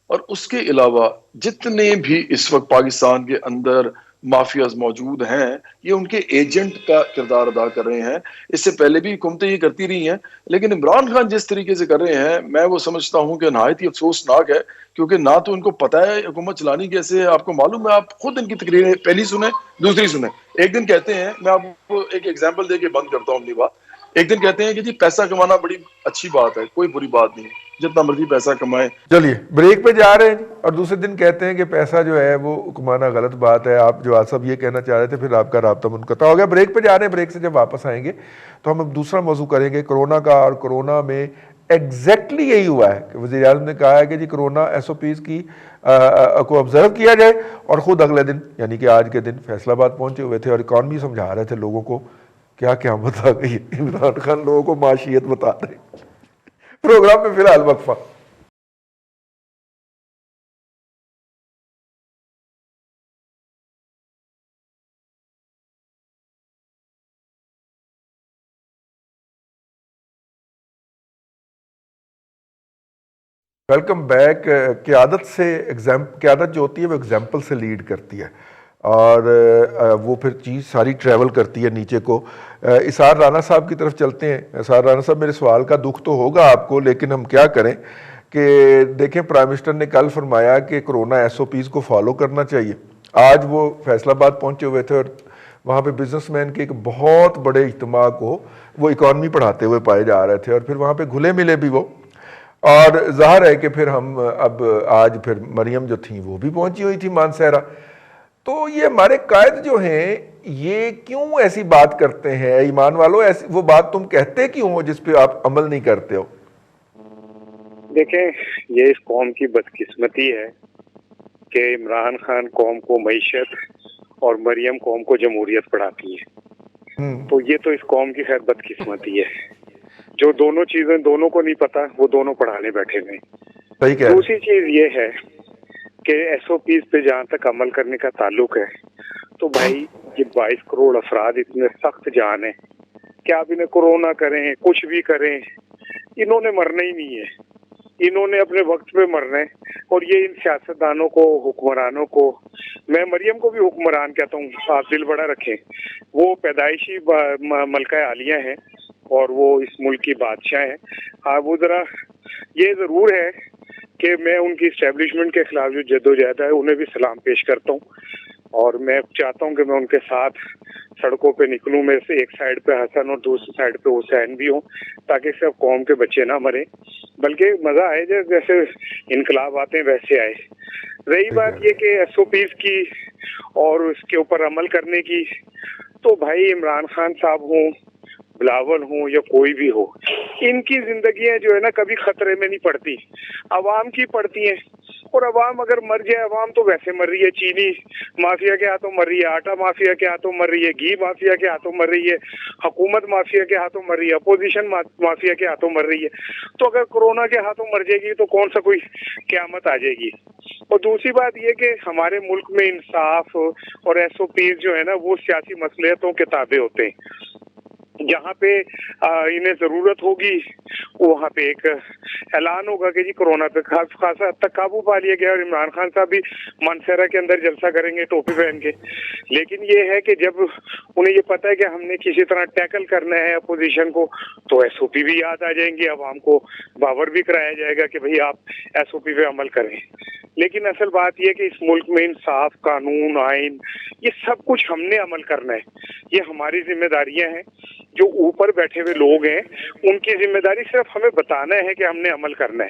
اور اس کے علاوہ جتنے بھی اس وقت پاکستان کے اندر مافیاز موجود ہیں, یہ ان کے ایجنٹ کا کردار ادا کر رہے ہیں. اس سے پہلے بھی حکومتیں یہ کرتی رہی ہیں, لیکن عمران خان جس طریقے سے کر رہے ہیں, میں وہ سمجھتا ہوں کہ نہایت ہی افسوسناک ہے, کیونکہ نہ تو ان کو پتہ ہے حکومت چلانی کیسے ہے. آپ کو معلوم ہے, آپ خود ان کی تقریریں پہلی سنیں دوسری سنیں. ایک دن کہتے ہیں, میں آپ کو ایک ایگزامپل دے کے بند کرتا ہوں اپنی بات, ایک دن کہتے ہیں کہ جی پیسہ کمانا بڑی اچھی بات ہے, کوئی بری بات نہیں, جتنا مرضی پیسہ کمائیں. چلیے بریک پہ جا رہے ہیں, اور دوسرے دن کہتے ہیں کہ پیسہ جو ہے وہ کمانا غلط بات ہے. آپ جو آصف یہ کہنا چاہ رہے تھے, پھر آپ کا رابطہ منقطع ہو گیا. بریک پہ جا رہے ہیں, بریک سے جب واپس آئیں گے تو ہم دوسرا موضوع کریں گے کرونا کا. اور کرونا میں ایگزیکٹلی یہی ہوا ہے کہ وزیر اعظم نے کہا ہے کہ جی کرونا ایس او پیز کی کو آبزرو کیا جائے, اور خود اگلے دن یعنی کہ آج کے دن فیصل آباد پہنچے ہوئے تھے اور اکانومی سمجھا رہے تھے لوگوں کو. کیا قیامت آ گئی, عمران خان لوگوں کو معاشیت بتا رہے. پروگرام میں فی الحال وقفہ. Welcome back. قیادت جو ہوتی ہے وہ ایگزامپل سے لیڈ کرتی ہے, اور وہ پھر چیز ساری ٹریول کرتی ہے نیچے کو. اسار رانا صاحب کی طرف چلتے ہیں. اسار رانا صاحب, میرے سوال کا دکھ تو ہوگا آپ کو, لیکن ہم کیا کریں کہ دیکھیں پرائم منسٹر نے کل فرمایا کہ کرونا ایس او پیز کو فالو کرنا چاہیے. آج وہ فیصل آباد پہنچے ہوئے تھے, اور وہاں پہ بزنس مین کے ایک بہت بڑے اجتماع کو وہ اکانومی پڑھاتے ہوئے پائے جا رہے تھے, اور پھر وہاں پہ گھلے ملے بھی وہ. اور ظاہر ہے کہ پھر ہم اب آج پھر مریم جو تھیں وہ بھی پہنچی ہوئی تھی مانسہرہ. تو یہ ہمارے قائد جو ہیں یہ کیوں ایسی بات کرتے ہیں؟ ایمان والو, ایسی وہ بات تم کہتے کیوں ہو جس پہ آپ عمل نہیں کرتے ہو؟ دیکھیں, یہ اس قوم کی بدقسمتی ہے کہ عمران خان قوم کو معیشت اور مریم قوم کو جمہوریت پڑھاتی ہے. تو یہ تو اس قوم کی خیر بدقسمتی ہے. جو دونوں چیزیں دونوں کو نہیں پتا, وہ دونوں پڑھانے بیٹھے ہوئے. صحیح کہہ رہے. دوسری چیز یہ ہے کہ ایس او پیز پہ جہاں تک عمل کرنے کا تعلق ہے, تو بھائی یہ 22 کروڑ افراد اتنے سخت جان ہیں کہ آپ انہیں کورونا کریں کچھ بھی کریں, انہوں نے مرنا ہی نہیں ہے. انہوں نے اپنے وقت پہ مرنا ہے. اور یہ ان سیاستدانوں کو, حکمرانوں کو, میں مریم کو بھی حکمران کہتا ہوں, آپ دل بڑا رکھیں, وہ پیدائشی ملکہ عالیہ ہیں اور وہ اس ملک کی بادشاہ ہیں. ہاں, وہ ذرا یہ ضرور ہے کہ میں ان کی اسٹیبلشمنٹ کے خلاف جو جدوجہد ہے انہیں بھی سلام پیش کرتا ہوں, اور میں چاہتا ہوں کہ میں ان کے ساتھ سڑکوں پہ نکلوں. میں سے ایک سائڈ پہ حسن اور دوسری سائڈ پہ حسین بھی ہوں, تاکہ صرف قوم کے بچے نہ مریں, بلکہ مزہ آئے جیسے انقلاب آتے ہیں ویسے آئے. رہی بات یہ کہ ایس او پیز کی اور اس کے اوپر عمل کرنے کی, تو بھائی عمران خان صاحب ہوں, بلاول ہوں یا کوئی بھی ہو, ان کی زندگیاں جو ہے نا کبھی خطرے میں نہیں پڑتی, عوام کی پڑتی ہیں. اور عوام اگر مر جائے, عوام تو ویسے مر رہی ہے, چینی مافیا کے ہاتھوں مر رہی ہے, آٹا مافیا کے ہاتھوں مر رہی ہے, گھی مافیا کے ہاتھوں مر رہی ہے, حکومت مافیا کے ہاتھوں مر رہی ہے, اپوزیشن مافیا کے ہاتھوں مر رہی ہے. تو اگر کورونا کے ہاتھوں مر جائے گی تو کون سا کوئی قیامت آ جائے گی. اور دوسری بات یہ کہ ہمارے ملک میں انصاف اور ایس او پیز جو ہے نا وہ سیاسی مصلحتوں کے تابع ہوتے ہیں. جہاں پہ انہیں ضرورت ہوگی وہاں پہ ایک اعلان ہوگا کہ جی کورونا پہ خاصا حد تک قابو پا لیا گیا, اور عمران خان صاحب بھی مانسہرہ کے اندر جلسہ کریں گے ٹوپی پہن کے. لیکن یہ ہے کہ جب انہیں یہ پتہ ہے کہ ہم نے کسی طرح ٹیکل کرنا ہے اپوزیشن کو, تو ایس او پی بھی یاد آ جائیں گے, عوام کو باور بھی کرایا جائے گا کہ بھئی آپ ایس او پی پہ عمل کریں. لیکن اصل بات یہ کہ اس ملک میں انصاف, قانون, آئین, یہ سب کچھ ہم نے عمل کرنا ہے. یہ ہماری ذمہ داریاں ہیں. جو اوپر بیٹھے ہوئے لوگ ہیں ان کی ذمہ داری صرف ہمیں بتانا ہے کہ ہم نے عمل کرنا ہے.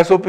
SOP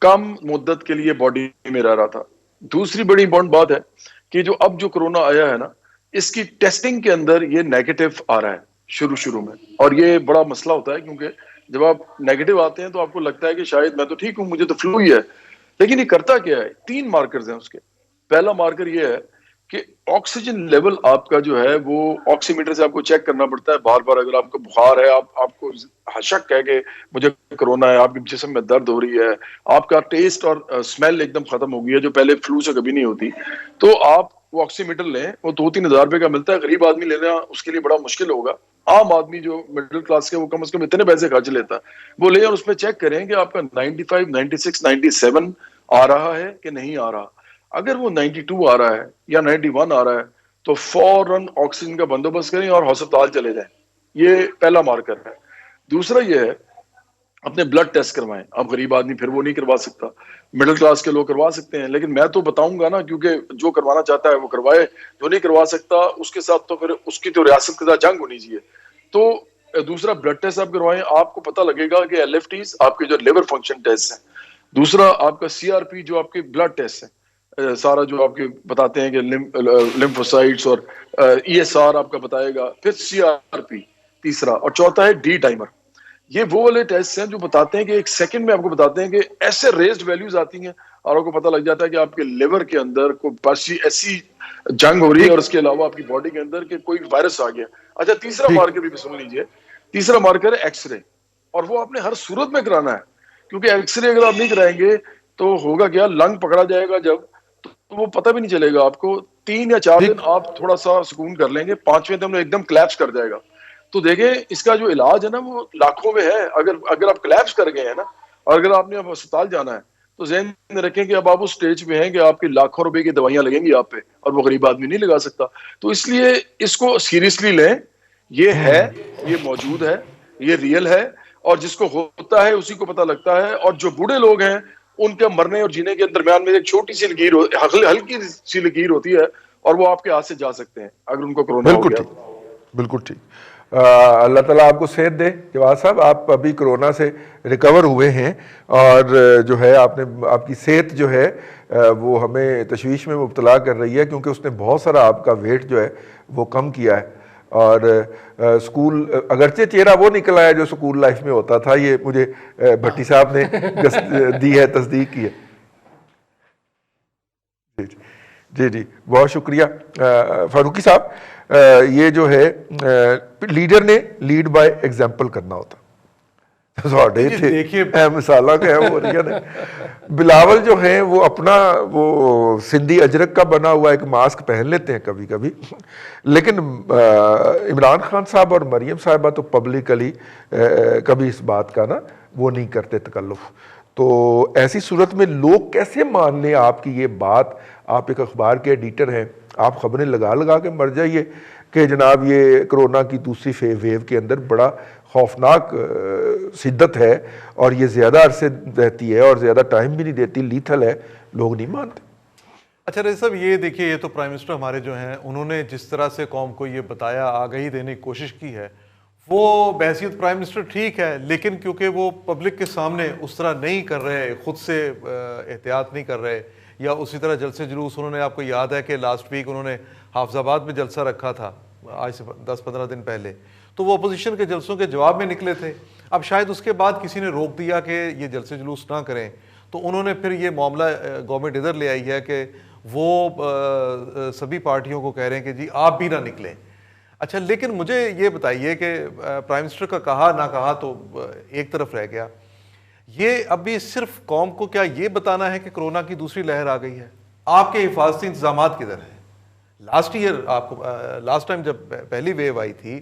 کم مدت کے لیے باڈی میں رہ رہا تھا. دوسری بڑی امپورٹنٹ بات ہے کہ جو اب جو کرونا آیا ہے نا, اس کی ٹیسٹنگ کے اندر یہ نیگیٹو آ رہا ہے شروع میں, اور یہ بڑا مسئلہ ہوتا ہے کیونکہ جب آپ نیگیٹو آتے ہیں تو آپ کو لگتا ہے کہ شاید میں تو ٹھیک ہوں, مجھے تو فلو ہی ہے. لیکن یہ کرتا کیا ہے, 3 مارکرز ہیں اس کے. پہلا مارکر یہ ہے کہ آکسیجن لیول آپ کا جو ہے وہ آکسی میٹر سے آپ کو چیک کرنا پڑتا ہے بار بار. اگر آپ کو بخار ہے, آپ کو شک ہے کہ مجھے کرونا ہے, آپ کے جسم میں درد ہو رہی ہے, آپ کا ٹیسٹ اور اسمیل ایک دم ختم ہو گئی ہے جو پہلے فلو سے کبھی نہیں ہوتی, تو آپ وہ آکسی میٹر لیں. وہ 2-3 ہزار روپے کا ملتا ہے. غریب آدمی لینا اس کے لیے بڑا مشکل ہوگا. عام آدمی جو مڈل کلاس کے, وہ کم از کم اتنے پیسے خرچ لیتا ہے, وہ لے اور اس میں چیک کریں کہ آپ کا 95, 96, 97 آ رہا ہے کہ نہیں آ رہا. اگر وہ 92 آ رہا ہے یا 91 آ رہا ہے تو فوراً آکسیجن کا بندوبست کریں اور ہسپتال چلے جائیں. یہ پہلا مارکر ہے. دوسرا یہ ہے اپنے بلڈ ٹیسٹ کروائیں. اب غریب آدمی پھر وہ نہیں کروا سکتا, مڈل کلاس کے لوگ کروا سکتے ہیں, لیکن میں تو بتاؤں گا نا, کیونکہ جو کروانا چاہتا ہے وہ کروائے, جو نہیں کروا سکتا اس کے ساتھ تو پھر اس کی تو ریاست کے ساتھ جنگ ہونی چاہیے. تو دوسرا بلڈ ٹیسٹ آپ کروائیں, آپ کو پتہ لگے گا کہ LFTs آپ کے جو لیور فنکشن ٹیسٹ ہیں. دوسرا آپ کا CRP جو آپ کے بلڈ ٹیسٹ ہیں, سارا جو آپ کے بتاتے ہیں کہ لمفوسائٹس اور ESR آپ کا بتائے گا. پھر CRP تیسرا, اور چوتھا ہے D ڈائمر. یہ وہ والے ٹیسٹ ہیں جو بتاتے ہیں کہ ایک سیکنڈ میں آپ کو بتاتے ہیں کہ ایسے ریزڈ ویلیوز آتی ہیں اور آپ کو پتہ لگ جاتا ہے کہ آپ کے لیور کے اندر کوئی ایسی جنگ ہو رہی ہے اور اس کے علاوہ آپ کی باڈی کے اندر کہ کوئی وائرس آ گیا. اچھا, تیسرا مارکر بھی سن لیجئے. تیسرا مارکر ہے ایکس رے, اور وہ آپ نے ہر صورت میں کرانا ہے, کیونکہ ایکس رے اگر آپ نہیں کرائیں گے تو ہوگا کیا, لنگ پکڑا جائے گا جب, تو وہ پتہ بھی نہیں چلے گا آپ کو. 3 یا 4 دن آپ تھوڑا سا سکون کر لیں گے, 5ویں دن ایک دم کلیپس کر جائے گا. تو دیکھیں اس کا جو علاج ہے نا وہ لاکھوں میں ہے. اگر آپ کلیپس کر گئے ہیں نا, اور اگر آپ نے اب اسپتال جانا ہے تو ذہن میں رکھیں کہ اب آپ اس سٹیج پہ ہیں کہ آپ کی لاکھوں روپے کی دوائیاں لگیں گی آپ پہ, اور وہ غریب آدمی نہیں لگا سکتا. تو اس لیے اس کو سیریسلی لیں. یہ ہے, یہ موجود ہے, یہ ریئل ہے, اور جس کو ہوتا ہے اسی کو پتہ لگتا ہے. اور جو بوڑھے لوگ ہیں ان کے مرنے اور جینے کے درمیان میں ایک چھوٹی سی لکیر, ہلکی سی لکیر ہوتی ہے, اور وہ آپ کے ہاتھ سے جا سکتے ہیں اگر ان کو کرونا ہو گیا. بالکل ٹھیک. اللہ تعالیٰ آپ کو صحت دے. جواد صاحب, آپ ابھی کرونا سے ریکور ہوئے ہیں, اور جو ہے آپ کی صحت جو ہے وہ ہمیں تشویش میں مبتلا کر رہی ہے, کیونکہ اس نے بہت سارا آپ کا ویٹ جو ہے وہ کم کیا ہے. اور سکول, اگرچہ چہرہ وہ نکل آیا جو سکول لائف میں ہوتا تھا, یہ مجھے بھٹی صاحب نے دی ہے, تصدیق کی ہے. جی بہت شکریہ فاروقی صاحب. یہ جو ہے لیڈر نے لیڈ بائی ایگزامپل کرنا ہوتا. مثالہ کہ وہ بلاول جو ہیں وہ اپنا وہ سندھی اجرک کا بنا ہوا ایک ماسک پہن لیتے ہیں کبھی کبھی, لیکن عمران خان صاحب اور مریم صاحبہ تو پبلکلی کبھی اس بات کا نا وہ نہیں کرتے تکلف. تو ایسی صورت میں لوگ کیسے مان لیں آپ کی یہ بات؟ آپ ایک اخبار کے ایڈیٹر ہیں, آپ خبریں لگا کے مر جائیے کہ جناب یہ کرونا کی دوسری ویو کے اندر بڑا خوفناک شدت ہے, اور یہ زیادہ عرصے رہتی ہے اور زیادہ ٹائم بھی نہیں دیتی, لیتھل ہے. لوگ نہیں مانتے. اچھا رضی صاحب, یہ دیکھیے, یہ تو پرائم منسٹر ہمارے جو ہیں انہوں نے جس طرح سے قوم کو یہ بتایا, آگہی دینے کی کوشش کی ہے, وہ بحیثیت پرائم منسٹر ٹھیک ہے, لیکن کیونکہ وہ پبلک کے سامنے اس طرح نہیں کر رہے, خود سے احتیاط نہیں کر رہے, یا اسی طرح جلسے جلوس, انہوں نے, آپ کو یاد ہے کہ لاسٹ ویک انہوں نے حافظ آباد میں جلسہ رکھا تھا آج سے 10-15 دن پہلے, تو وہ اپوزیشن کے جلسوں کے جواب میں نکلے تھے. اب شاید اس کے بعد کسی نے روک دیا کہ یہ جلسے جلوس نہ کریں, تو انہوں نے پھر یہ معاملہ گورنمنٹ ادھر لے آئی ہے کہ وہ سبھی پارٹیوں کو کہہ رہے ہیں کہ جی آپ بھی نہ نکلیں. اچھا, لیکن مجھے یہ بتائیے کہ پرائم منسٹر کا کہا نہ کہا تو ایک طرف رہ گیا, یہ ابھی صرف قوم کو کیا یہ بتانا ہے کہ کرونا کی دوسری لہر آ گئی ہے؟ آپ کے حفاظتی انتظامات کدھر ہیں؟ لاسٹ ٹائم جب پہلی ویو آئی تھی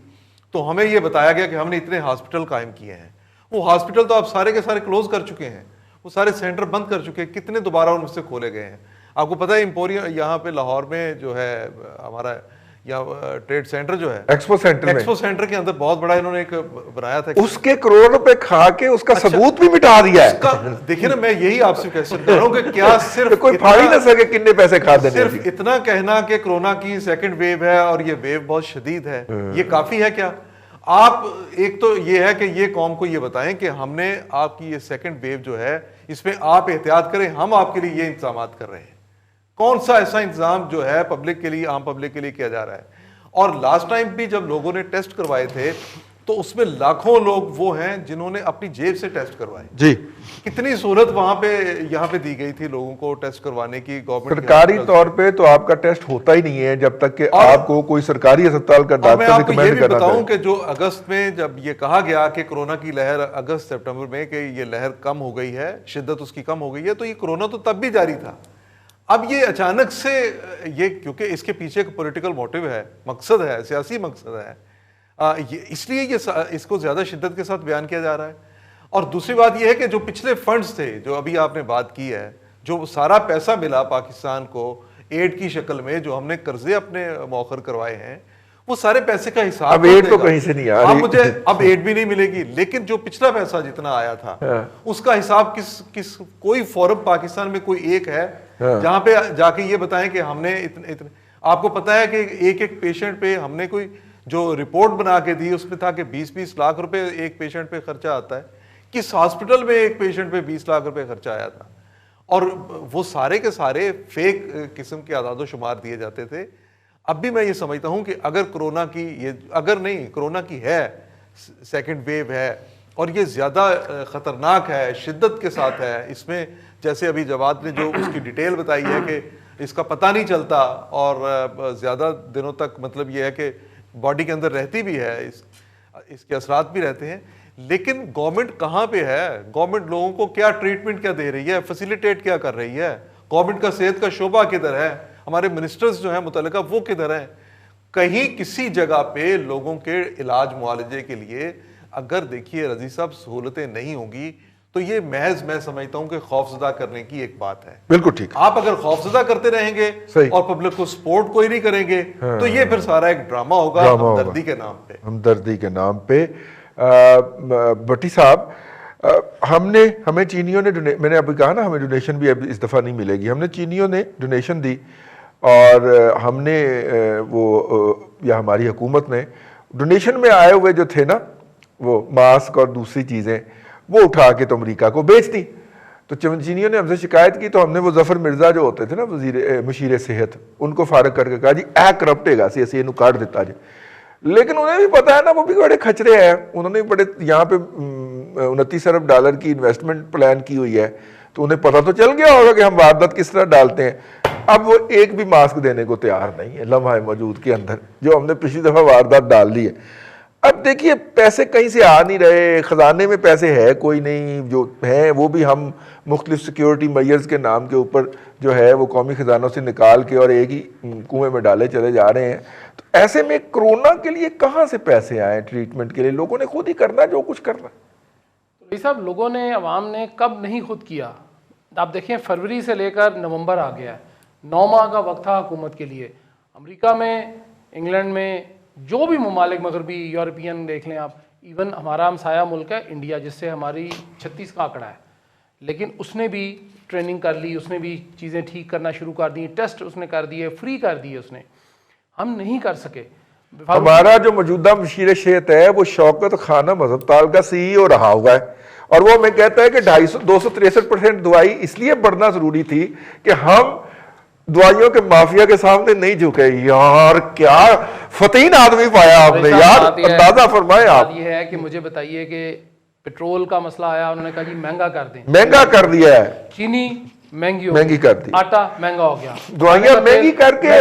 تو ہمیں یہ بتایا گیا کہ ہم نے اتنے ہاسپٹل قائم کیے ہیں. وہ ہاسپٹل تو آپ سارے کے سارے کلوز کر چکے ہیں, وہ سارے سینٹر بند کر چکے ہیں, کتنے دوبارہ ان سے کھولے گئے ہیں. آپ کو پتہ ہے امپوریم یہاں پہ لاہور میں جو ہے ہمارا یا ٹریڈ سینٹر جو ہے ایکسپو سینٹر کے اندر بہت بڑا انہوں نے ایک بنایا تھا, اس کے کروڑ روپے کھا کے اس کا ثبوت بھی مٹا دیا ہے. دیکھیے نا, میں یہی آپ سے کوشچن کر رہا ہوں کہ کیا صرف کوئی پھاڑ ہی نہ سکے کتنے پیسے کھا دینے, صرف اتنا کہنا کہ کرونا کی سیکنڈ ویو ہے اور یہ ویو بہت شدید ہے, یہ کافی ہے کیا؟ آپ ایک تو یہ ہے کہ یہ قوم کو یہ بتائیں کہ ہم نے آپ کی یہ سیکنڈ ویو جو ہے اس میں آپ احتیاط کریں, ہم آپ کے لیے یہ انتظامات کر رہے ہیں. کون سا ایسا انتظام جو ہے پبلک کے لیے, عام پبلک کے لیے کیا جا رہا ہے؟ اور لاسٹ ٹائم بھی جب لوگوں نے ٹیسٹ کروائے تھے تو اس میں لاکھوں لوگ وہ ہیں جنہوں نے اپنی جیب سے ٹیسٹ کروائے. جی, کتنی سہولت وہاں پہ یہاں پہ دی گئی تھی لوگوں کو ٹیسٹ کروانے کی گورنمنٹ سرکاری طور پہ تو آپ کا ٹیسٹ ہوتا ہی نہیں ہے جب تک کہ آپ کو کوئی سرکاری اسپتال کا اور میں ڈاکٹر آپ کو یہ ریکمینڈ بھی کرنا بتاؤں چاہے. کہ جو اگست میں جب یہ کہا گیا کہ کرونا کی لہر اگست سپٹمبر میں کہ یہ لہر کم ہو گئی ہے, شدت اس کی کم ہو گئی ہے, تو یہ کرونا تو تب بھی جاری تھا. اب یہ اچانک سے یہ, کیونکہ اس کے پیچھے ایک پولیٹیکل موٹیو ہے, مقصد ہے, سیاسی مقصد ہے, اس لیے یہ اس کو زیادہ شدت کے ساتھ بیان کیا جا رہا ہے. اور دوسری بات یہ ہے کہ جو پچھلے فنڈز تھے جو ابھی آپ نے بات کی ہے, جو سارا پیسہ ملا پاکستان کو ایڈ کی شکل میں, جو ہم نے قرضے اپنے مؤخر کروائے ہیں, وہ سارے پیسے کا حساب اب ایڈ تو کہیں سے نہیں آ رہی. مجھے اب ایڈ بھی نہیں ملے گی, لیکن جو پچھلا پیسہ جتنا آیا تھا اس کا حساب کس کوئی فورم پاکستان میں کوئی ایک ہے جہاں پہ جا کے یہ بتائیں کہ ہم نے اتنے آپ کو پتا ہے کہ ایک پیشنٹ پہ ہم نے کوئی جو رپورٹ بنا کے دی اس میں تھا کہ 20-20 لاکھ روپے ایک پیشنٹ پہ خرچہ آتا ہے. کس ہاسپٹل میں ایک پیشنٹ پہ 20 لاکھ روپے خرچہ آیا تھا, اور وہ سارے کے سارے فیک قسم کے اعداد و شمار دیے جاتے تھے. اب بھی میں یہ سمجھتا ہوں کہ اگر کرونا کی اگر نہیں کرونا کی ہے سیکنڈ ویو ہے اور یہ زیادہ خطرناک ہے, شدت کے ساتھ ہے, اس میں جیسے ابھی جواد نے جو اس کی ڈیٹیل بتائی ہے کہ اس کا پتہ نہیں چلتا اور زیادہ دنوں تک مطلب یہ ہے کہ باڈی کے اندر رہتی بھی ہے, اس کے اثرات بھی رہتے ہیں, لیکن گورنمنٹ کہاں پہ ہے؟ گورنمنٹ لوگوں کو کیا ٹریٹمنٹ کیا دے رہی ہے, فیسیلیٹیٹ کیا کر رہی ہے؟ گورنمنٹ کا صحت کا شعبہ کدھر ہے؟ ہمارے منسٹرز جو ہیں متعلقہ وہ کدھر ہیں؟ کہیں کسی جگہ پہ لوگوں کے علاج معالجے کے لیے اگر دیکھیے رضی صاحب سہولتیں نہیں ہوں گی تو یہ محض میں سمجھتا ہوں کہ خوفزدہ کرنے کی ایک بات ہے. بالکل ٹھیک. آپ اگر خوفزدہ کرتے رہیں گے اور پبلک کو سپورٹ کوئی نہیں کریں گے تو یہ پھر سارا ایک ڈرامہ ہوگا ہمدردی کے نام پہ. ہمدردی کے نام پہ. بٹی صاحب, ہمیں چینیوں نے میں نے ابھی کہا نا ہمیں ڈونیشن بھی اب اس دفعہ نہیں ملے گی. ہم نے چینیوں نے ڈونیشن دی اور ہم نے وہ یا ہماری حکومت نے ڈونیشن میں آئے ہوئے جو تھے نا وہ ماسک اور دوسری چیزیں وہ اٹھا کے تو امریکہ کو بیچ دی. تو چینیوں نے ہم سے شکایت کی تو ہم نے وہ ظفر مرزا جو ہوتے تھے نا مشیر صحت, ان کو فارغ کر کے کہا جی اے کرپٹ ہے گا سی اسی اینو کاٹ دیتا جی. لیکن انہیں بھی پتا ہے نا وہ بھی بڑے کھچرے ہیں, انہوں نے بڑے یہاں پہ 29 ارب ڈالر کی انویسٹمنٹ پلان کی ہوئی ہے, تو انہیں پتا تو چل گیا ہوگا کہ ہم واردات کس طرح ڈالتے ہیں. اب وہ ایک بھی ماسک دینے کو تیار نہیں ہے لمحہ موجود کے اندر, جو ہم نے پچھلی دفعہ واردات ڈال دی ہے. اب دیکھیے پیسے کہیں سے آ نہیں رہے, خزانے میں پیسے ہے کوئی نہیں, جو ہیں وہ بھی ہم مختلف سیکیورٹی میئرز کے نام کے اوپر جو ہے وہ قومی خزانوں سے نکال کے اور ایک ہی کنویں میں ڈالے چلے جا رہے ہیں. تو ایسے میں کرونا کے لیے کہاں سے پیسے آئے ٹریٹمنٹ کے لیے؟ لوگوں نے خود ہی کرنا جو کچھ کرنا. تو صاحب لوگوں نے, عوام نے کب نہیں خود کیا؟ آپ دیکھیں فروری سے لے کر نومبر آ گیا ہے, 9 ماہ کا وقت تھا حکومت کے لیے. امریکہ میں, انگلینڈ میں, جو بھی ممالک مغربی یورپین دیکھ لیں آپ, ایون ہمارا ہمسایہ ملک ہے انڈیا جس سے ہماری 36 کا آنکڑا ہے, لیکن اس نے بھی ٹریننگ کر لی, اس نے بھی چیزیں ٹھیک کرنا شروع کر دی, ٹیسٹ اس نے کر دیے, فری کر دیے اس نے. ہم نہیں کر سکے. ہمارا جو موجودہ مشیر صحت ہے وہ شوکت خانہ مذہبتال کا CEO رہا ہوا ہے, اور وہ ہمیں کہتا ہے کہ 263% دوائی اس لیے بڑھنا ضروری تھی کہ ہم دوائیوں کے مافیا کے سامنے نہیں جھکے. یار کیا فتین آدمی پایا آپ نے یار, اندازہ فرمائے آپ. یہ ہے کہ مجھے بتائیے کہ پٹرول کا مسئلہ آیا, انہوں نے کہا جی مہنگا کر دیں, مہنگا کر دیا ہے, چینی مہنگی کر دی, آٹا مہنگا ہو گیا, دوائیاں مہنگی کر کے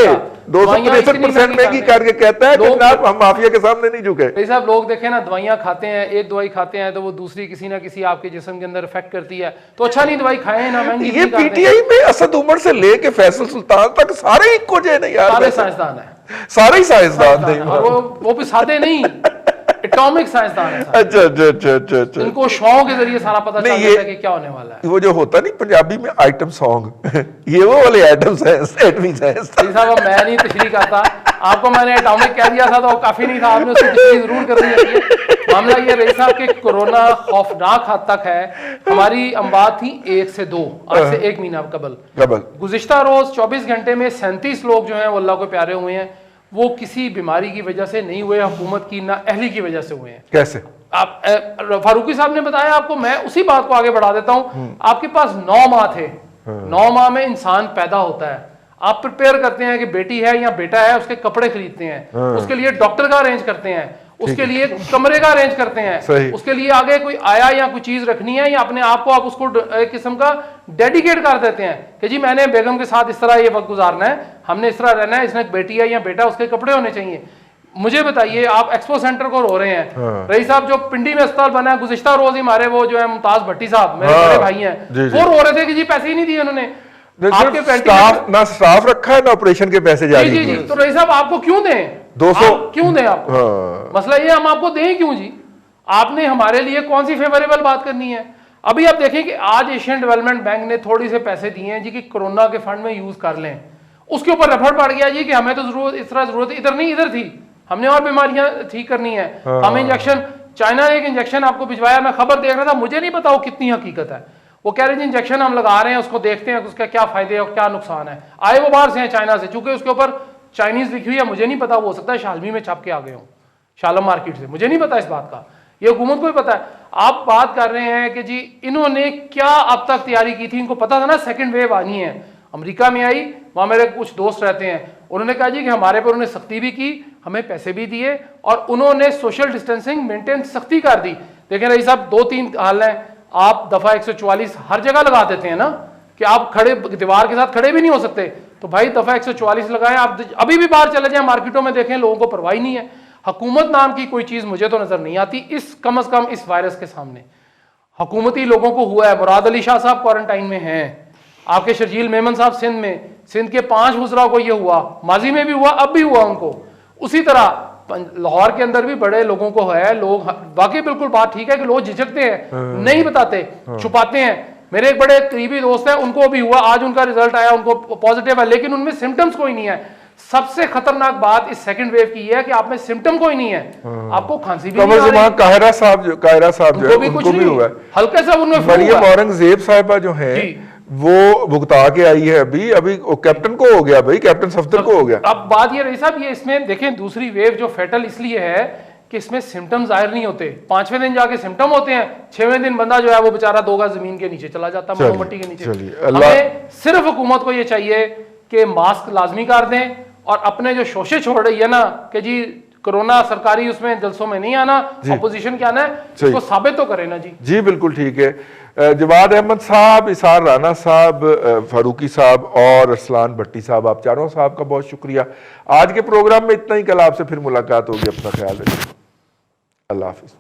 263% مہنگی کر کے کہتا ہے کہ جناب ہم مافیا کے سامنے نہیں جھکے. بھائی صاحب لوگ دیکھیں نا, دوائیاں کھاتے ہیں, ایک دوائی کھاتے ہیں تو وہ دوسری کسی نہ کسی آپ کے جسم کے اندر افیکٹ کرتی ہے, تو اچھا نہیں دوائی کھائیں نا مہنگی. یہ پی ٹی آئی میں اسد عمر سے لے کے فیصل سلطان تک سارے ایک کو جے نہیں یار, سارے سائنسدان ہیں, سارے ہی سائنسدان ہیں, اور وہ بھی سادے نہیں, اٹامک سائنسدان ہیں. اچھا ان کو شوق کے ذریعے سارا پتہ چل جاتا ہے کہ کیا ہونے والا ہے. وہ جو ہوتا نہیں پنجابی میں آئٹم سانگ, یہ وہ والے آئٹم سائنس, ایٹمی سائنس. جی صاحب اب میں نہیں تشریح کرتا, آپ کو میں نے اٹامک کہہ دیا تھا تو کافی نہیں تھا, آپ نے اس کی تشریح ضرور کرنی چاہیے. معاملہ یہ رہی صاحب کہ کورونا خوفناک حد تک ہے. ہماری اموات تھی 1 سے 2, آج سے 1 مہینہ قبل. گزشتہ روز 24 گھنٹے میں 37 لوگ جو ہیں وہ اللہ کو پیارے ہوئے ہیں. وہ کسی بیماری کی وجہ سے نہیں ہوئے, حکومت کی نااہلی کی وجہ سے ہوئے ہیں. کیسے؟ آپ فاروقی صاحب نے بتایا آپ کو, میں اسی بات کو آگے بڑھا دیتا ہوں. آپ کے پاس 9 ماہ تھے, 9 ماہ میں انسان پیدا ہوتا ہے, آپ پریپیئر کرتے ہیں کہ بیٹی ہے یا بیٹا ہے, اس کے کپڑے خریدتے ہیں, اس کے لیے ڈاکٹر کا ارینج کرتے ہیں, اس کے لیے کمرے کا ارینج کرتے ہیں, اس کے لیے آگے کوئی آیا یا کوئی چیز رکھنی ہے, یا اپنے آپ کو آپ اس کو ایک قسم کا ڈیڈیکیٹ کر دیتے ہیں کہ جی میں نے بیگم کے ساتھ اس طرح یہ وقت گزارنا ہے, ہم نے اس طرح رہنا ہے, اس نے ایک بیٹی ہے یا بیٹا, اس کے کپڑے ہونے چاہیے. مجھے بتائیے, آپ ایکسپو سینٹر کو رو رہے ہیں, رئیس صاحب جو پنڈی میں اسپتال بنا ہے, گزشتہ روز ہی ہمارے وہ جو ہے ممتاز بھٹی صاحب میرے بڑے بھائی ہیں, وہ رو رہے تھے کہ جی پیسے ہی نہیں دیے انہوں نے. نہ سٹاف رکھا ہے نہ آپریشن کے پیسے جاری جی جی, تو رئیس صاحب آپ کو کیوں دیں, 200 کیوں دیں آپ کو, مسئلہ یہ ہم آپ کو دیں کیوں جی, آپ نے ہمارے لیے کون سی فیوریبل بات کرنی ہے. ابھی آپ دیکھیں کہ آج ایشین ڈیولپمنٹ بینک نے تھوڑی سے پیسے دیے ہیں جی کہ کورونا کے فنڈ میں یوز کر لیں, اس کے اوپر رفڑ پڑ گیا جی کہ ہمیں تو ضرورت اس طرح ضرورت ادھر نہیں ادھر تھی, ہم نے اور بیماریاں ٹھیک کرنی ہے. ہمیں انجیکشن, چائنا نے ایک انجیکشن آپ کو بھجوایا, میں خبر دیکھ رہا تھا, مجھے نہیں پتا وہ کتنی حقیقت ہے, وہ کہہ رہے ہیں انجیکشن ہم لگا رہے ہیں, اس کو دیکھتے ہیں اس کا کیا فائدے اور کیا نقصان ہے. آئے وہ باہر سے ہیں چائنا سے, چونکہ اس کے اوپر چائنیز لکھی ہوئی ہے, مجھے نہیں پتا, وہ ہو سکتا ہے شالمی میں چھپ کے آ گئے ہوں, شالم مارکیٹ سے, مجھے نہیں پتا اس بات کا, یہ حکومت کو ہی پتا ہے. آپ بات کر رہے ہیں کہ جی انہوں نے کیا اب تک تیاری کی تھی, ان کو پتا تھا نا سیکنڈ ویو آنی ہے. امریکہ میں آئی, وہاں میرے کچھ دوست رہتے ہیں, انہوں نے کہا جی کہ ہمارے پر انہوں نے سختی بھی کی, ہمیں پیسے بھی دیے, اور انہوں نے سوشل ڈسٹینسنگ مینٹین سختی کر دی. دیکھیں رئیس صاحب 2-3 حال ہیں, آپ دفعہ 144 ہر جگہ لگا دیتے ہیں نا کہ آپ کھڑے دیوار کے ساتھ کھڑے بھی نہیں ہو سکتے, تو بھائی دفعہ 144 لگائیں. آپ ابھی بھی باہر چلے جائیں مارکیٹوں میں دیکھیں, لوگوں کو پرواہ نہیں ہے. حکومت نام کی کوئی چیز مجھے تو نظر نہیں آتی اس کم از کم اس وائرس کے سامنے. حکومتی لوگوں کو ہوا ہے, مراد علی شاہ صاحب کوارنٹائن میں ہیں, آپ کے شرجیل میمن صاحب سندھ میں, سندھ کے 5 وزراء کو یہ ہوا, ماضی میں بھی ہوا, اب بھی ہوا ان کو. اسی طرح لاہور کے اندر بھی بڑے لوگوں کو ہے. لوگ واقعی بالکل بات ٹھیک ہے کہ لوگ جھجکتے ہیں, نہیں بتاتے, چھپاتے ہیں. میرے ایک بڑے قریبی دوست ہیں, ان کو بھی ہوا, آج ان کا رزلٹ آیا, ان کو پازیٹیو ہے, لیکن ان میں سمٹمز کوئی نہیں ہے. سب سے خطرناک بات اس سیکنڈ ویو کی یہ ہے کہ آپ میں سمٹم کوئی نہیں ہے, آپ کو کھانسی بھی نہیں آ رہی. قاہرہ صاحب جو ہے ان کو بھی ہوا ہے, ہلکے سے ان میں مریم اورنگزیب صاحبہ جو ہیں وہ بھگتا کے آئی ہے, ابھی کیپٹن کو ہو گیا بھائی, کیپٹن صفدر کو ہو گیا. اب بات یہ رہی صاحب, یہ اس میں دیکھیں دوسری ویو جو فیٹل اس لیے ہے کہ اس میں سمٹم ظاہر نہیں ہوتے, 5ویں دن جا کے سمٹم ہوتے ہیں, 6ویں دن بندہ جو ہے وہ بیچارہ 2 گز زمین کے نیچے چلا جاتا ہے, مٹی کے نیچے. ہمیں صرف حکومت کو یہ چاہیے کہ ماسک لازمی کر دیں, اور اپنے جو شوشے چھوڑ رہی ہے نا کہ جی کرونا سرکاری اس میں جلسوں میں نہیں آنا, اپوزیشن کے آنا ہے, اس کو ثابت تو کرے نا جی. جی بالکل ٹھیک ہے. جواد احمد صاحب, اسار رانا صاحب, فاروقی صاحب اور ارسلان بھٹی صاحب, آپ چاروں صاحب کا بہت شکریہ. آج کے پروگرام میں اتنا ہی, کل آپ سے پھر ملاقات ہوگی, اپنا خیال رکھیے, اللہ حافظ.